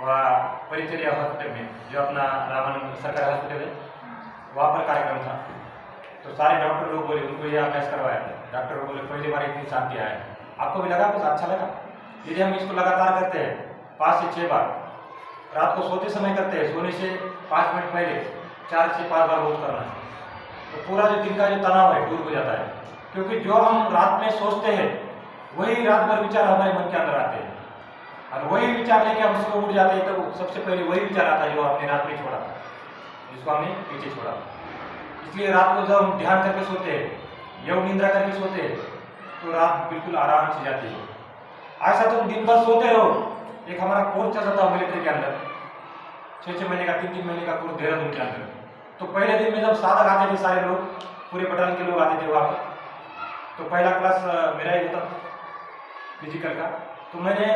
वहाँ परिचर्या हॉस्पिटल में, जो अपना रामानंद सरकारी हॉस्पिटल है, वहाँ पर कार्यक्रम था। तो सारे डॉक्टर लोग बोले उनको ये अभ्यास करवाया था। डॉक्टर लोग बोले पहली बार इतनी शांति आए। आपको भी लगा कुछ अच्छा लगा? यदि हम इसको लगातार करते हैं 5 से 6 बार, रात को सोते समय करते हैं, सोने से 5 मिनट पहले 4 से 5 बार रोज करना है, तो पूरा जो दिन का जो तनाव है दूर हो जाता है। क्योंकि जो हम रात में सोचते हैं वही रात भर विचार हमारे मन के अंदर आते हैं, और वही विचार लेके हम उसको उठ जाते हैं, तो सबसे पहले वही विचार आता है जो हमने रात में छोड़ा था, जिसको हमने पीछे छोड़ा। इसलिए रात को जब हम ध्यान करके सोते हैं, योग निद्रा करके सोते हैं, तो रात बिल्कुल आराम से जाती है। ऐसा तुम दिन भर सोते रहो। एक हमारा कोर्स चल रहा था मिलिट्री के अंदर, 6-6 महीने का, 3-3 महीने का कोर्स देहरादून के अंदर। तो पहले दिन में जब साधक आते थे, सारे लोग, पूरे बटालियन के लोग आते थे वहाँ पर, तो पहला क्लास मेरा ही होता था फिजिकल का। तो मैंने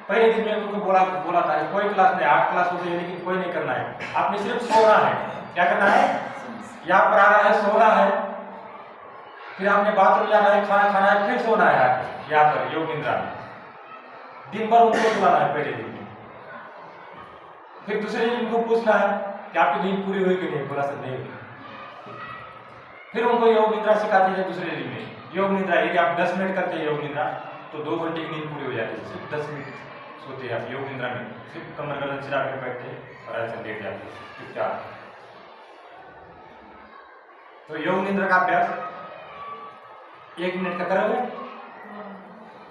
पहले दिन में उनको बोला था कोई क्लास नहीं, 8 क्लास होते हैं लेकिन कोई नहीं करना है, आपने सिर्फ सोना है। क्या करना है? यहाँ पर आना है, सोना है, फिर आपने बाथरूम जाना है, खाना खाना है, फिर सोना है यहाँ पर योग निद्रा में। दिन भर उनको सुनाना है पहले दिन में। फिर दूसरे दिन उनको पूछना है कि आपकी नींद पूरी हुई कि नहीं, बोला सर नहीं हुई। फिर उनको योग निद्रा सिखाते थे दूसरे दिन में। योग निद्रा यदि आप 10 मिनट करते हैं योग निद्रा, तो 2 घंटे की नींद पूरी हो जाती है। सिर्फ 10 मिनट सोते हैं आप योग निद्रा में, सिर्फ कमर गर्दन सिरा कर बैठते और ऐसे लेट जाते चुपचाप। तो योग निद्रा का अभ्यास 1 मिनट का करोगे,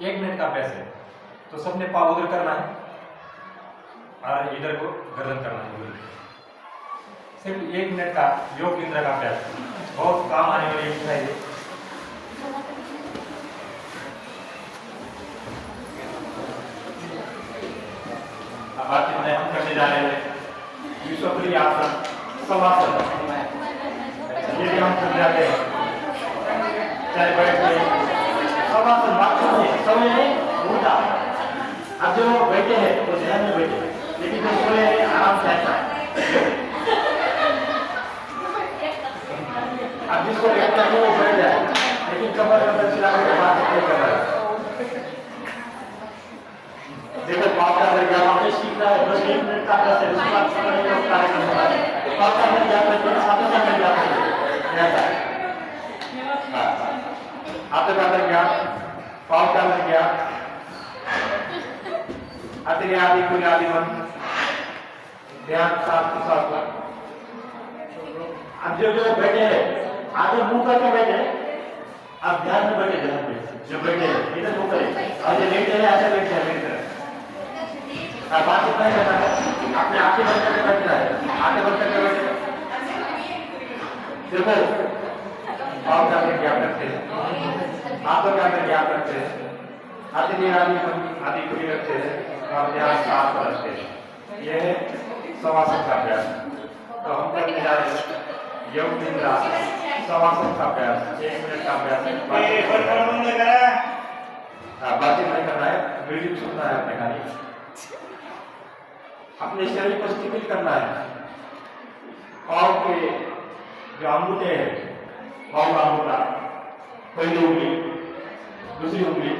1 मिनट का अभ्यास है। तो सबने पाँव उधर करना है और इधर को गर्दन करना है। सिर्फ 1 मिनट का योग निद्रा का अभ्यास, बहुत काम आने वाली एक्सरसाइज है। अब बात हम करने जा रहे हैं विश्वप्रिय आसन, शवासन। ये भी हम कर जाते हैं, चाहे बैठ गए शवासन, बात समय उल्टा। अब जो बैठे हैं तो ध्यान में बैठे, लेकिन जो सोए हैं आराम से ऐसा। अब जिसको लगता है वो बैठ जाए, लेकिन कमर कमर चिल्लाने के बाद नहीं कर रहा है। देखो पाँव का लग गया, आपने सीखना है, बस 1 मिनट का अभ्यास है, उसके बाद समय का कार्यक्रम होगा। पाँव का लग गया, सातों का लग गया, हाथों का लग गया, पाँव का लग गया, आदि आदि कोई आदि मन, ध्यान साफ साफ। अब जो बैठे हैं आगे मुंह करके बैठे, आप ध्यान में बैठे, ध्यान में जो बैठे इधर मुंह करें, और जो लेटे हैं ऐसे बैठे हैं, बात इतना ही करना है, अपने आंखें बंद करके बैठना है, आंखें बंद करके बैठे। देखो पाँव के अंदर ज्ञान रखते हैं, हाथों के अंदर ज्ञान रखते हैं, आदि आदि को भी रखते हैं और ध्यान साफ रखते हैं। यह है शवासन का अभ्यास। तो हम करने जा रहे हैं योग निद्रा शवासन का अभ्यास, 1 मिनट का अभ्यास है। बातचीत नहीं करना है, म्यूजिक सुनना है अपने खाली। अपने शरीर को स्थिर करना है। पाँव के जो अंगूठे हैं, पाँव का अंगूठा, पहली उंगली, दूसरी उंगली,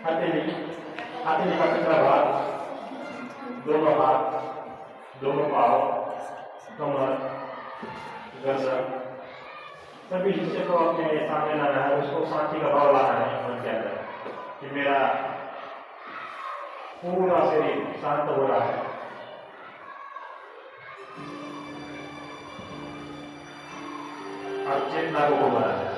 हथेली का पिछला भाग, दोनों हाथ, दोनों पाँव, कमर, गर्दन, सभी हिस्से को अपने सामने लाना है, उसको शांति का भाव लाना है मन के अंदर। कि मेरा पूरा शरीर शांत हो रहा है। और चेतना को घुमा रहा है।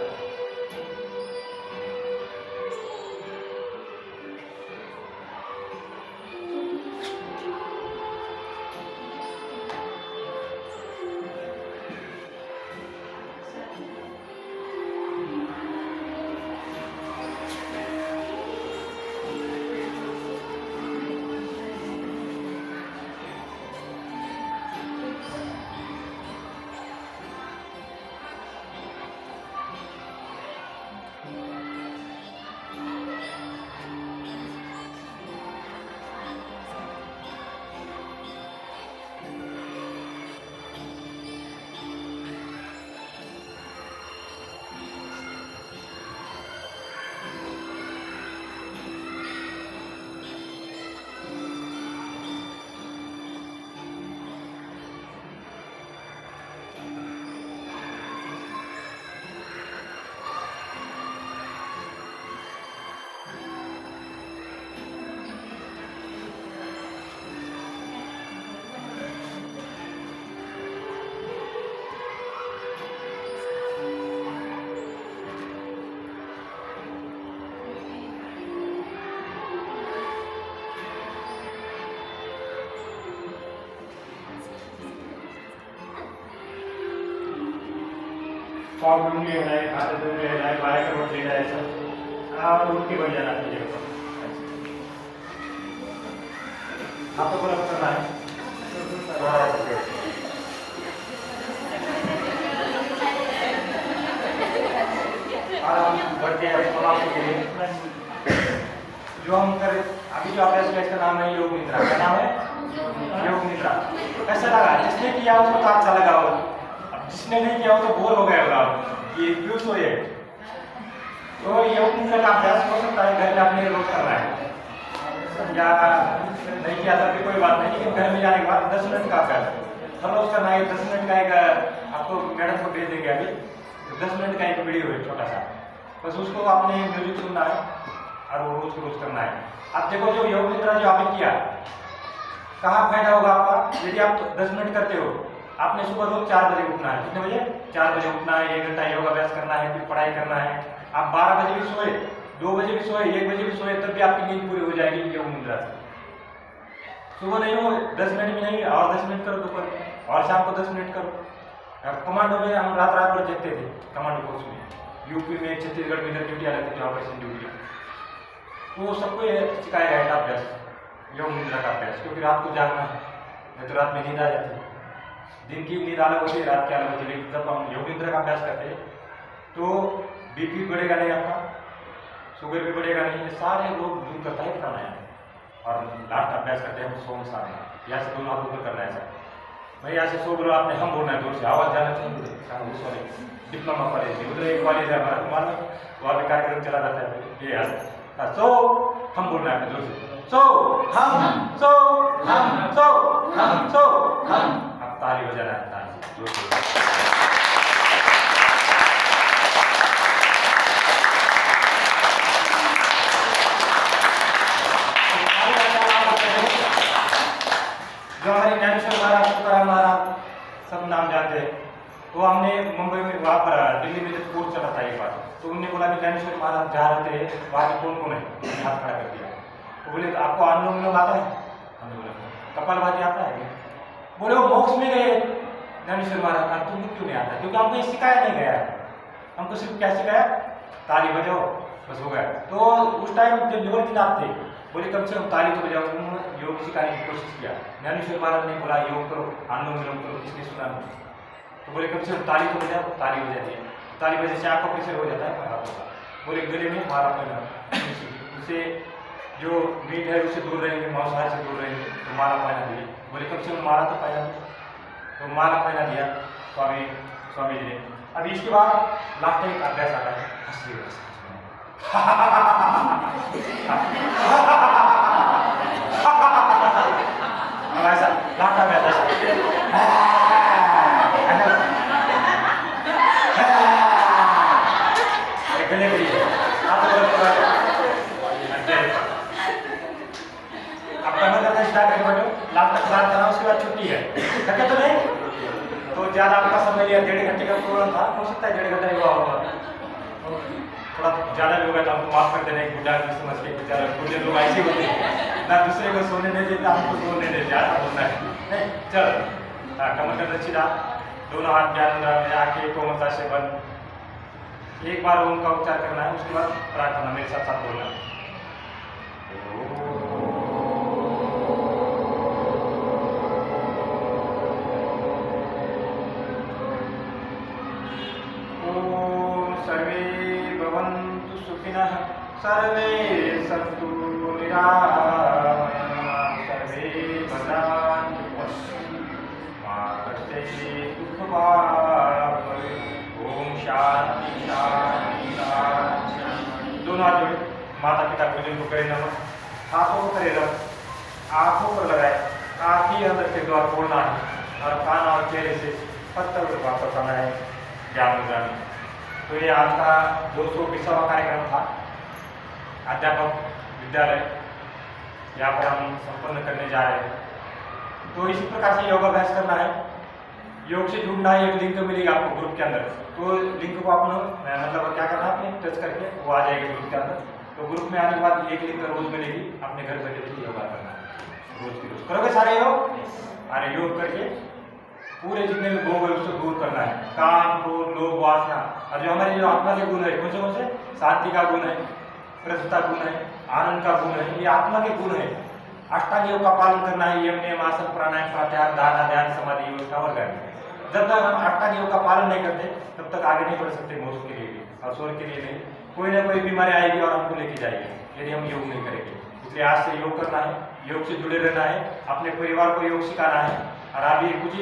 पाँव उंगली हिलाए, हाथ उंगली हिलाए, बाएं करवट ले जाए ऐसा और उठ के बढ़ जाना अपनी जगह पर। आपको पूरा करना है। और हम बढ़ते हैं आपके लिए जो हम करें अभी जो अभ्यास का इसका नाम है योग निद्रा। क्या नाम है? योग निद्रा। कैसा लगा? जिसने किया उसको तो अच्छा लगा हो, जिसने नहीं किया वो तो बोर हो गया होगा ये क्यों सोए। तो योग निद्रा का अभ्यास हो सकता है घर में आपने रोज करना है या नहीं किया था कोई बात नहीं, लेकिन घर में जाने के बाद 10 मिनट का अभ्यास हर रोज करना है। 10 मिनट का एक आपको मैडम को भेज देंगे अभी 10 मिनट का एक वीडियो है छोटा सा, बस उसको आपने म्यूजिक सुनना है और वो रोज करना है। आप देखो जो योग निद्रा जो आपने किया कहाँ फायदा होगा आपका। यदि आप 10 मिनट करते हो, आपने सुबह रोज 4 बजे उठना है। कितने बजे? 4 बजे उठना है, 1 घंटा योग अभ्यास करना है, फिर पढ़ाई करना है। आप 12 बजे भी सोए, 2 बजे भी सोए, 1 बजे भी सोए, तब भी आपकी नींद पूरी हो जाएगी योग निद्रा से। सुबह नहीं हो 10 मिनट भी नहीं और 10 मिनट करो दोपहर और शाम को 10 मिनट करो। कमांडो में हम रात भर जगते थे, कमांडो कोर्स में यूपी में, छत्तीसगढ़ में इधर ड्यूटी अलग थी, ऑपरेशन ड्यूटी। तो सबको ये सिखाया गया था अभ्यास, योग निद्रा का अभ्यास, क्योंकि रात को जागना है, नहीं तो रात में नींद आ जाती है। दिन की नींद अलग होती है, रात की अलग होती है। लेकिन जब हम योग निद्रा का अभ्यास करते हैं तो बीपी बढ़ेगा नहीं आपका, शुगर भी बढ़ेगा नहीं, ये सारे रोग दूर करता है प्राणायाम। और लास्ट अभ्यास करते हैं हम सोम साधना, यहाँ से दोनों हाथ ऊपर करना है सर। भाई यहाँ से सो बोलो आपने, हम बोलना है जोर से, आवाज जाना चाहिए। सॉरी डिप्लोमा कॉलेज उधर एक कॉलेज है हमारा, मानो वहाँ पे कार्यक्रम चला जाता है ये सो हम बोलना है जोर से, सो हम सो हम सो हम सो हम। अब ताली बजाना है, ताली जोर से। जो हमारे ज्ञानेश्वर महाराज, तुकाराम महाराज सब नाम जानते हैं, तो हमने मुंबई में वहाँ पर दिल्ली में जब कोर्स चला था एक बार, तो उन्होंने बोला कि ज्ञानेश्वर महाराज जा रहे थे, वहाँ के कौन कौन है, उन्होंने हाथ खड़ा कर दिया। तो बोले तो आपको अनुलोम विलोम आता है? हमने बोला कपालभाति आता है? बोले वो मोक्ष में गए ज्ञानेश्वर महाराज। तुमको क्यों नहीं आता? क्योंकि हमको ये सिखाया नहीं गया, हमको सिर्फ क्या सिखाया, ताली बजाओ बस हो गया। तो उस टाइम जब निवृत्तिनाथ थे, बोले कम से कम ताली तो बजाओ। उन्होंने योग सिखाने की कोशिश किया। ज्ञानेश्वर महाराज ने बोला योग करो, अनुलोम विलोम करो, किसने सुना नहीं। तो बोले कम से कम ताली तो बजाओ, ताली बजाती है, ताली बजे से आपका प्रेशर हो जाता है खराब होगा। बोले गले में मारा पहना, उससे जो मीट है उससे दूर रहेंगे, मांसाहार से दूर रहेंगे, तो माला पहना दिए। बोले कम से कम माला तो पहना, तो माला पहना दिया स्वामी जी ने। अभी इसके बाद लास्ट टाइम अभ्यास आता है हंसी ऐसा लास्ट अभ्यास गले के लिए ज़्यादा आपका समय लिया, 1.5 घंटे का प्रोग्राम था, हो सकता है 1.5 घंटा हुआ होगा, थोड़ा ज़्यादा भी होगा तो हमको माफ़ कर देना, एक बुढ़ा आदमी समझ के बेचारा, बुढ़े लोग ऐसे होते हैं ना, दूसरे को सोने नहीं देते, हमको सोने नहीं देते, ऐसा होता है नहीं। चलो कमर कर सीधा, दोनों हाथ ज्ञान आके कोमलता से बंद, एक बार ओम का उच्चार करना है, उसके बाद प्रार्थना मेरे साथ साथ बोलना है। ओम सर्वे भवन्तु सुखिनः, सर्वे सन्तु निरामयाः, सर्वे भद्राणि पश्यन्तु मा कश्चित् दुःखभाग् भवेत्। ओम शांति शांति शांति। दोनों हाथ जोड़े, माता पिता पूजन को करें नमः, हाथों को करे रब, आंखों पर लगाए, काफी अंदर के द्वार खोलना है और कान और चेहरे से पत्थर पर वापस आना है ज्ञान मुद्रा में। तो ये आज का 220वां कार्यक्रम था, अध्यापक विद्यालय, यहाँ पर हम संपन्न करने जा रहे हैं। तो इसी प्रकार से योगाभ्यास करना है, योग से जुड़ना है, एक लिंक मिलेगा आपको ग्रुप के अंदर, तो लिंक को आप मतलब क्या करना है, आपने टच करके वो आ जाएगी ग्रुप के अंदर। तो ग्रुप में आने के बाद एक लिंक रोज मिलेगी, अपने घर बैठे बैठे योगा करना है, रोज की रोज करोगे सारे योग। अरे योग करके पूरे जितने भी भोग है उसको दूर करना है, काम क्रोध लोभ वासना, और जो हमारे जो आत्मा के गुण है, कौन से शांति का गुण है, प्रसन्नता गुण है, आनंद का गुण है, ये आत्मा के गुण है। अष्टांग योग का पालन करना है, यम नियम आसन प्राणायाम प्रत्याहार धारणा ध्यान समाधि योग का वर्ग है। जब तक हम अष्टांग योग का पालन नहीं करते तब तक आगे नहीं बढ़ सकते मोक्ष के लिए भी और स्वर्ग के लिए नहीं। कोई ना कोई बीमारी आएगी और हमको लेके जाएगी यदि हम योग नहीं करेंगे। इसलिए आज से योग करना है, योग से जुड़े रहना है, अपने परिवार को योग सिखाना है। और अभी कुछ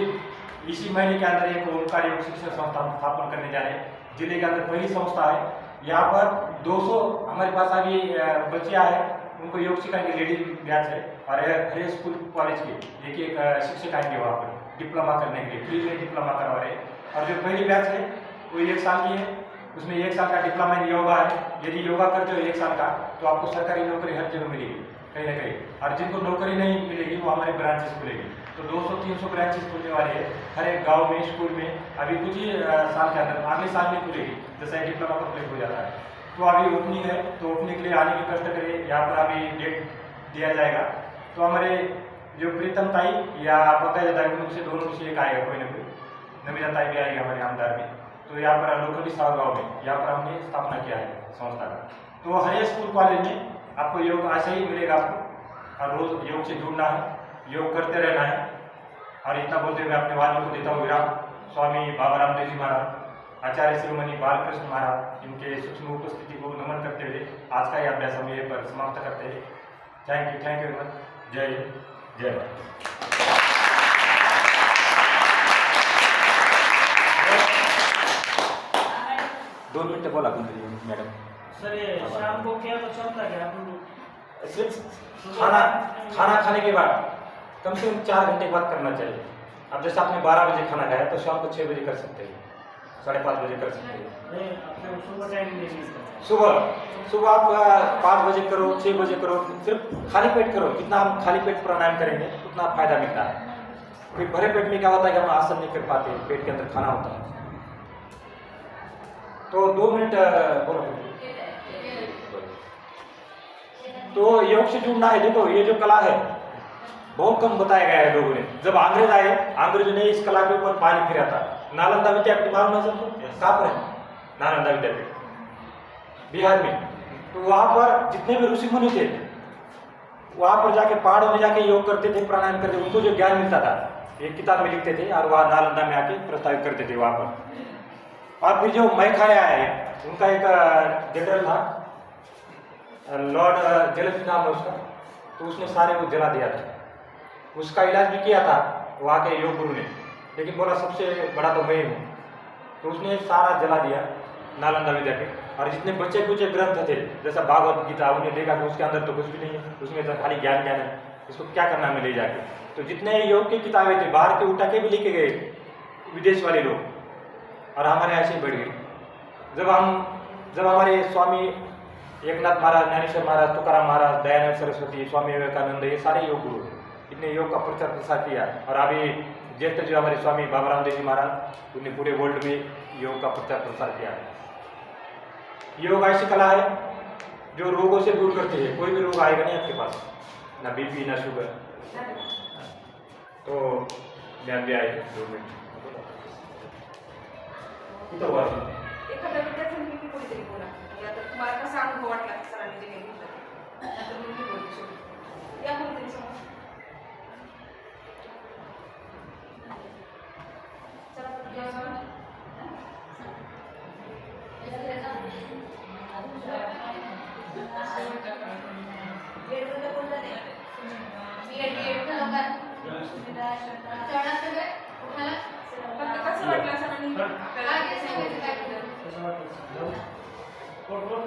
इसी महीने के अंदर एक ओंकार योग शिक्षण संस्था स्थापन करने जा रहे हैं, जिले के अंदर पहली संस्था है। यहाँ पर 200 हमारे पास अभी बच्चियाँ हैं, उनको योग सिखाएंगे, लेडीज बैच है। और हर स्कूल कॉलेज के एक शिक्षक आएंगे वहाँ पर डिप्लोमा करने के लिए, फ्री में डिप्लोमा करवा रहे हैं। और जो पहली बैच है वो 1 साल की है, उसमें 1 साल का डिप्लोमा इन योगा है। यदि योगा करते हो 1 साल का तो आपको सरकारी नौकरी हर जगह मिलेगी कहीं ना कहीं। और जिनको नौकरी नहीं मिलेगी वो हमारे ब्रांचेस खुलेगी, तो 200-300 ब्रांचेस खुलने वाली है हर एक गाँव में, स्कूल में। अभी कुछ ही साल के अंदर, अगले साल में खुलेगी, जैसा डिप्लोमा कंप्लीट हो जाता है। तो अभी ओपनिंग है, तो ओपनिंग के लिए आने की कष्ट करें। यहाँ पर अभी डेट दिया जाएगा, तो हमारे जो प्रीतम ताई या पंकज ताई उनसे दोनों में से एक आएगा, कोई ना कोई नमीता ताई भी आएगी हमारे आमदार में। तो यहाँ पर लोकली साव गाँव में यहाँ पर हमने स्थापना किया है संस्था का। तो हर स्कूल कॉलेज में आपको योग ऐसे ही मिलेगा आपको, और रोज योग से जुड़ना है, योग करते रहना है। और इतना बोलते हुए अपने वालों को देता हूँ विराम। स्वामी बाबा रामदेव जी महाराज, आचार्य शिरोमणि बालकृष्ण महाराज, इनके सूक्ष्म उपस्थिति को नमन करते हुए आज का यह अभ्यास हम ये पर समाप्त करते हैं। Thank you very much. जय जय भारत। 2 मिनट बोला मैडम। सर ये शाम को क्या तो चलता क्या आप लोग? सिर्फ खाना खाने के बाद कम से कम 4 घंटे बाद करना चाहिए। अब जैसे आपने 12 बजे खाना खाया तो शाम को 6 बजे कर सकते हैं, 5:30 बजे कर सकते हैं। नहीं, आपने सुबह टाइम नहीं मिलता। सुबह आप 5 बजे करो, 6 बजे करो, सिर्फ खाली पेट करो। जितना हम खाली पेट प्राणायाम करेंगे उतना फायदा मिलता है। फिर भरे पेट में क्या होता है कि हम आसन नहीं कर पाते, पेट के अंदर खाना होता है। तो 2 मिनट बोलो। तो योग से जुड़ना है। देखो ये जो कला है बहुत कम बताया गया है लोगों ने। जब अंग्रेज आए, अंग्रेजों ने इस कला के ऊपर पानी फिरा था। नालंदा विद्यापीठ मालूम है सबको? कहाँ पर है नालंदा विद्यापीठ? बिहार में। तो वहाँ पर जितने भी ऋषि मुनि थे वहाँ पर जाके पहाड़ों में जाके योग करते थे, प्राणायाम करते थे। उनको जो ज्ञान मिलता था एक किताब में लिखते थे और वहाँ नालंदा में आके प्रस्तावित करते थे वहाँ पर। और फिर जो मैं खाया है उनका एक जनरल था, लॉर्ड जेलसी नाम है उसका, तो उसने सारे वो जला दिया था। उसका इलाज भी किया था वहाँ के योग गुरु ने, लेकिन बोला सबसे बड़ा तो मैं हूँ, तो उसने सारा जला दिया नालंदा विद्यापीठ। और जितने बच्चे कुछ ग्रंथ थे जैसा भागवत गीता, उन्हें देखा कि उसके अंदर तो कुछ भी नहीं है, उसमें तो खाली ज्ञान ज्ञान है, इसको क्या करना है ले जाके। तो जितने योग की किताबें थे बाहर के उठा के भी लिखे गए विदेश वाले लोग, और हमारे ऐसे ही बढ़ गए। जब हमारे स्वामी एकनाथ महाराज, ज्ञानेश्वर महाराज, तुकाराम महाराज, दयानंद सरस्वती, स्वामी विवेकानंद, ये सारे योग गुरु इतने योग का प्रचार प्रसार किया। और अभी ज्येष्ठ जी हमारे स्वामी बाबा रामदेव जी महाराज, उन्हें पूरे वर्ल्ड में योग का प्रचार प्रसार किया है। योग ऐसी कला है जो रोगों से दूर करती है। कोई भी रोग आएगा नहीं आपके पास, ना बीपी ना शुगर। तो मैम भी आए 2 मिनट इथं वर एखाद्या विद्यार्थ्यांनी की कोणीतरी बोला, आता तुम्हाला कसा अनुभव वाटला सरांनी जे काही घेतलं नंतर मी बोलू शकतो, या कोणीतरी समोर. चला पुढच्या फक्त कसं वाटलं सरांनी आपल्याला सांगितलं काय केलं? कसं वाटलं? कोण कोण?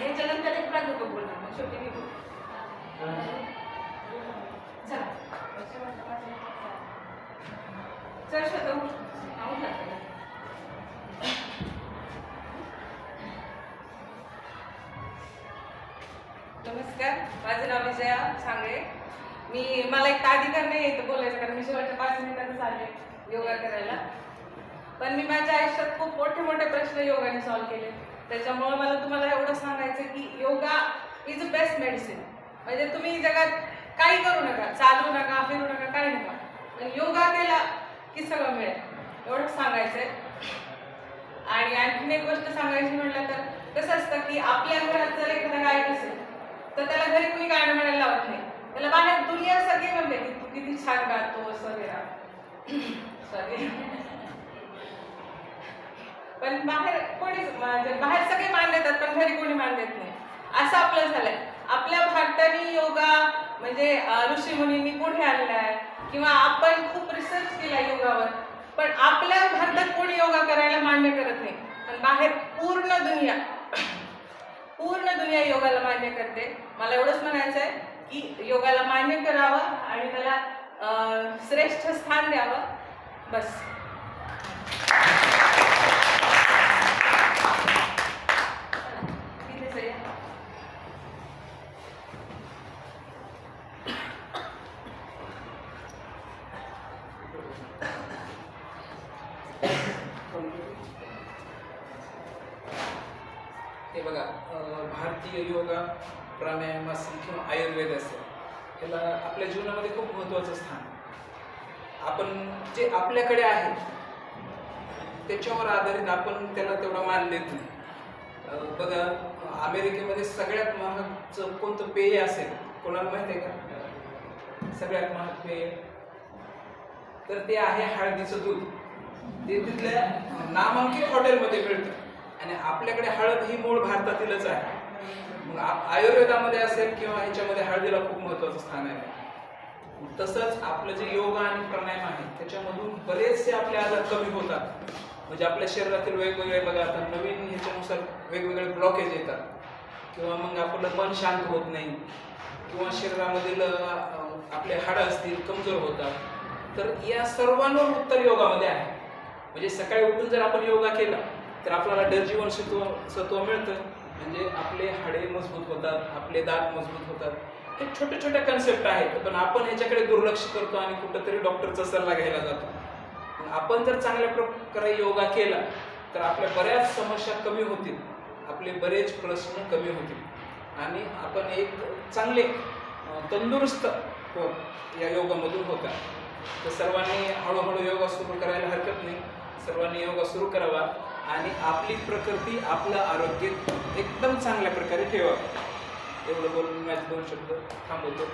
याच्यानंतर एक प्राध्यापक बोलणार, मग शेवटी मी बोलतो. चला चल श्वेता, उठ. हा, उठा चला. नमस्कार, माझं नाव विजया सांगळे. मला एक अधिकार नाही इथं बोलायचं, कारण मी शेवटच्या 5 मिनिटातच आले योगा करायला. पण मी माझ्या आयुष्यात खूप मोठे मोठे प्रश्न योगाने सॉल्व्ह केले. त्याच्यामुळे मला तुम्हाला एवढं सांगायचं की yoga is a best medicine. म्हणजे तुम्ही जगात काही करू नका, चालू नका, फिरू नका, काही नका, पण योगा केला की सगळं मिळेल, एवढं सांगायचं आहे. आणि आणखीन एक गोष्ट सांगायची म्हटलं तर कसं असतं की आपल्या घरात जर एखादा गायक असेल तर त्याला घरी कुणी गाणं म्हणायला लावत नाही. त्याला बाहेर दुनिया सगळी म्हणते की तू किती छान गातोस वगैरे. सॉरी, पण बाहेर कोणीच म्हणजे बाहेर सगळे मान देतात पण घरी कोणी मान देत नाही. असं आपलं झालंय. आपल्या भारताने योगा म्हणजे ऋषीमुनींनी पुढे आणला आहे किंवा आपण खूप रिसर्च केला योगावर, पण आपल्या भारतात कोणी योगा करायला मान्य करत नाही. पण बाहेर पूर्ण दुनिया योगाला मान्य करते. मला एवढंच म्हणायचं आहे की योगाला मान्य करावं आणि त्याला श्रेष्ठ स्थान द्यावं, बस. हे बघा, भारतीय योगा, प्राणायाम असेल किंवा आयुर्वेद असेल, याला आपल्या जीवनामध्ये खूप महत्त्वाचं स्थान आहे. आपण जे आपल्याकडे आहे त्याच्यावर आधारित आपण त्याला तेवढा मान देत नाही. बघा, अमेरिकेमध्ये सगळ्यात महागचं कोणतं पेय असेल, कोणाला माहिती आहे का? सगळ्यात महाग पेय तर ते आहे हळदीचं दूध. ते तिथल्या नामांकित हॉटेलमध्ये मिळतं आणि आपल्याकडे हळद ही मूळ भारतातीलच आहे. मग आयुर्वेदामध्ये असेल किंवा ह्याच्यामध्ये हळदीला खूप महत्त्वाचं स्थान आहे. तसंच आपलं जे योगा आणि प्राणायाम आहे त्याच्यामधून बरेचसे आपले आजार कमी होतात. म्हणजे आपल्या शरीरातील वेगवेगळे बघा, आता नवीन ह्याच्यानुसार वेगवेगळे ब्लॉकेज येतात किंवा मग आपलं मन शांत होत नाही किंवा शरीरामधील आपले हाडं असतील कमजोर होतात. तर या सर्वांवर उत्तर योगामध्ये आहे. म्हणजे सकाळी उठून जर आपण योगा केला तर आपल्याला जीवनसत्व मिळतं. म्हणजे आपले हाडे मजबूत होतात, आपले दात मजबूत होतात. हे छोटे छोटे कन्सेप्ट आहेत, पण आपण ह्याच्याकडे दुर्लक्ष करतो आणि कुठंतरी डॉक्टरचा सल्ला घ्यायला जातो. आपण जर चांगल्या प्रकारे योगा केला तर आपल्या बऱ्याच समस्या कमी होतील, आपले बरेच प्रश्न कमी होतील आणि आपण एक चांगले तंदुरुस्त या योगामधून होता. तर सर्वांनी हळूहळू योगा सुरू करायला हरकत नाही. सर्वांनी योगा सुरू करावा आणि आपली प्रकृती, आपलं आरोग्य एकदम चांगल्या प्रकारे ठेवावं. एवढं बोलून मी माझे 2 शब्द थांबवतो.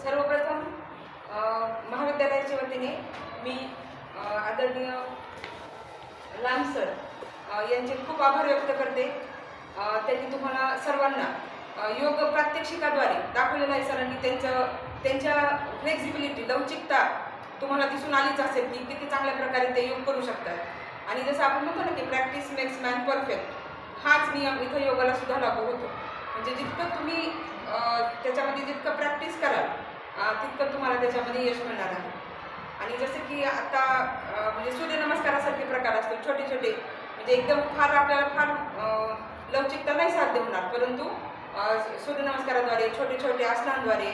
सर्वप्रथम महाविद्यालयाच्या वतीने मी आदरणीय लांब सर यांचे खूप आभार व्यक्त करते. त्यांनी तुम्हाला सर्वांना योग प्रात्यक्षिकाद्वारे दाखवलेलं आहे. सरांनी त्यांच्या फ्लेक्झिबिलिटी, लवचिकता तुम्हाला दिसून आलीच असेल की किती चांगल्या प्रकारे ते योग करू शकतात. आणि जसं आपण म्हणतो ना की प्रॅक्टिस मेक्स मॅन परफेक्ट, हाच नियम इथं योगाला सुद्धा लागू होतो. म्हणजे जितकं तुम्ही त्याच्यामध्ये जितकं प्रॅक्टिस कराल तितकं तुम्हाला त्याच्यामध्ये यश मिळणार आहे. आणि जसं की आता म्हणजे सूर्यनमस्कारासारखे प्रकार असतात छोटे छोटे, म्हणजे एकदम फार आपल्याला फार लवचिकता नाही साध्य होणार, परंतु सूर्यनमस्काराद्वारे छोटे छोटे आसनांद्वारे,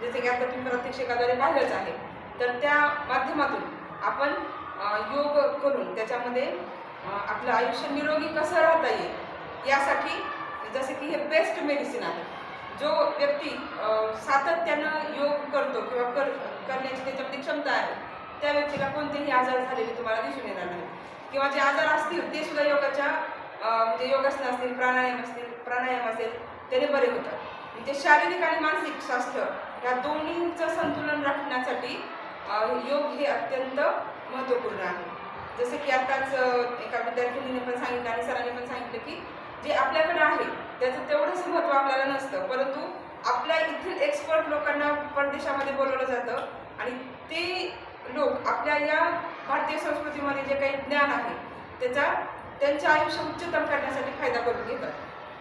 जसे की आता तुम्ही प्रात्यक्षिकाद्वारे पाहिलंच आहे, तर त्या माध्यमातून आपण योग करून त्याच्यामध्ये आपलं आयुष्य निरोगी कसं राहता येईल यासाठी, जसे की हे बेस्ट मेडिसिन आहे. जो व्यक्ती सातत्यानं योग करतो किंवा करण्याची त्याच्यामध्ये क्षमता आहे, त्या व्यक्तीला कोणतेही आजार झालेले तुम्हाला दिसून येणार नाही. किंवा जे आजार असतील ते सुद्धा योगाच्या म्हणजे योगासन असतील, प्राणायाम असेल, त्याने बरे होतात. म्हणजे शारीरिक आणि मानसिक स्वास्थ्य या दोन्हींचं संतुलन राखण्यासाठी योग हे अत्यंत महत्त्वपूर्ण आहे. जसं की आताच एका विद्यार्थिनीने पण सांगितलं आणि सरांनी पण सांगितलं की जे आपल्याकडे आहे त्याचं तेवढंच महत्त्व आपल्याला नसतं, परंतु आपल्या इथील एक्सपर्ट लोकांना परदेशामध्ये बोलवलं जातं आणि ते लोक आपल्या या भारतीय संस्कृतीमध्ये जे काही ज्ञान आहे त्याचा त्यांचं आयुष्य उच्चतम करण्यासाठी फायदा करून घेतात.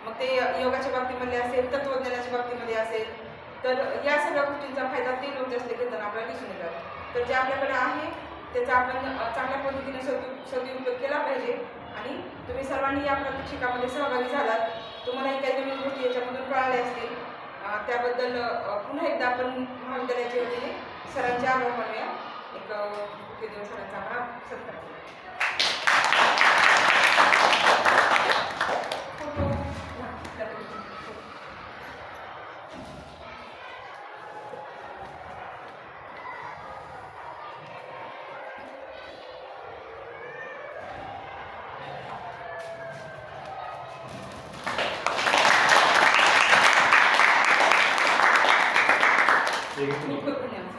मग ते योगाच्या बाबतीमध्ये असेल, तत्त्वज्ञानाच्या बाबतीमध्ये असेल, तर या सगळ्या गोष्टींचा फायदा ते लोक जास्त घेताना आपल्याला दिसून येतात. तर जे आपल्याकडे आहे त्याचा आपण चांगल्या पद्धतीने सदुपयोग केला पाहिजे. आणि तुम्ही सर्वांनी या प्रात्यक्षिकामध्ये सहभागी झालात, तुम्हालाही काही नवीन गोष्टी याच्यामधून कळाल्या असतील, त्याबद्दल पुन्हा एकदा आपण महाविद्यालयाच्या वतीने सरांचे आभार मानूया. एक मुख्य दिवस सरांचा आभार सत्कार. खूप खूप धन्यवाद.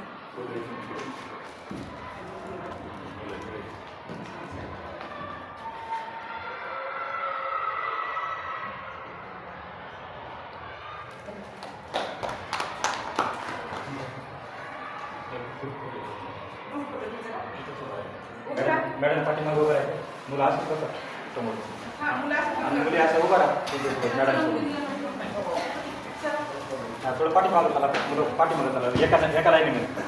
मॅडम पाठीमागे उभं आहे, मुलं असं कसं समोर हां, मुलं आणि मुली असं उभं राहा मॅडम थोडं पाठीमागं चला, मुलं पाठीमागं चला, एका लाईनीमध्ये.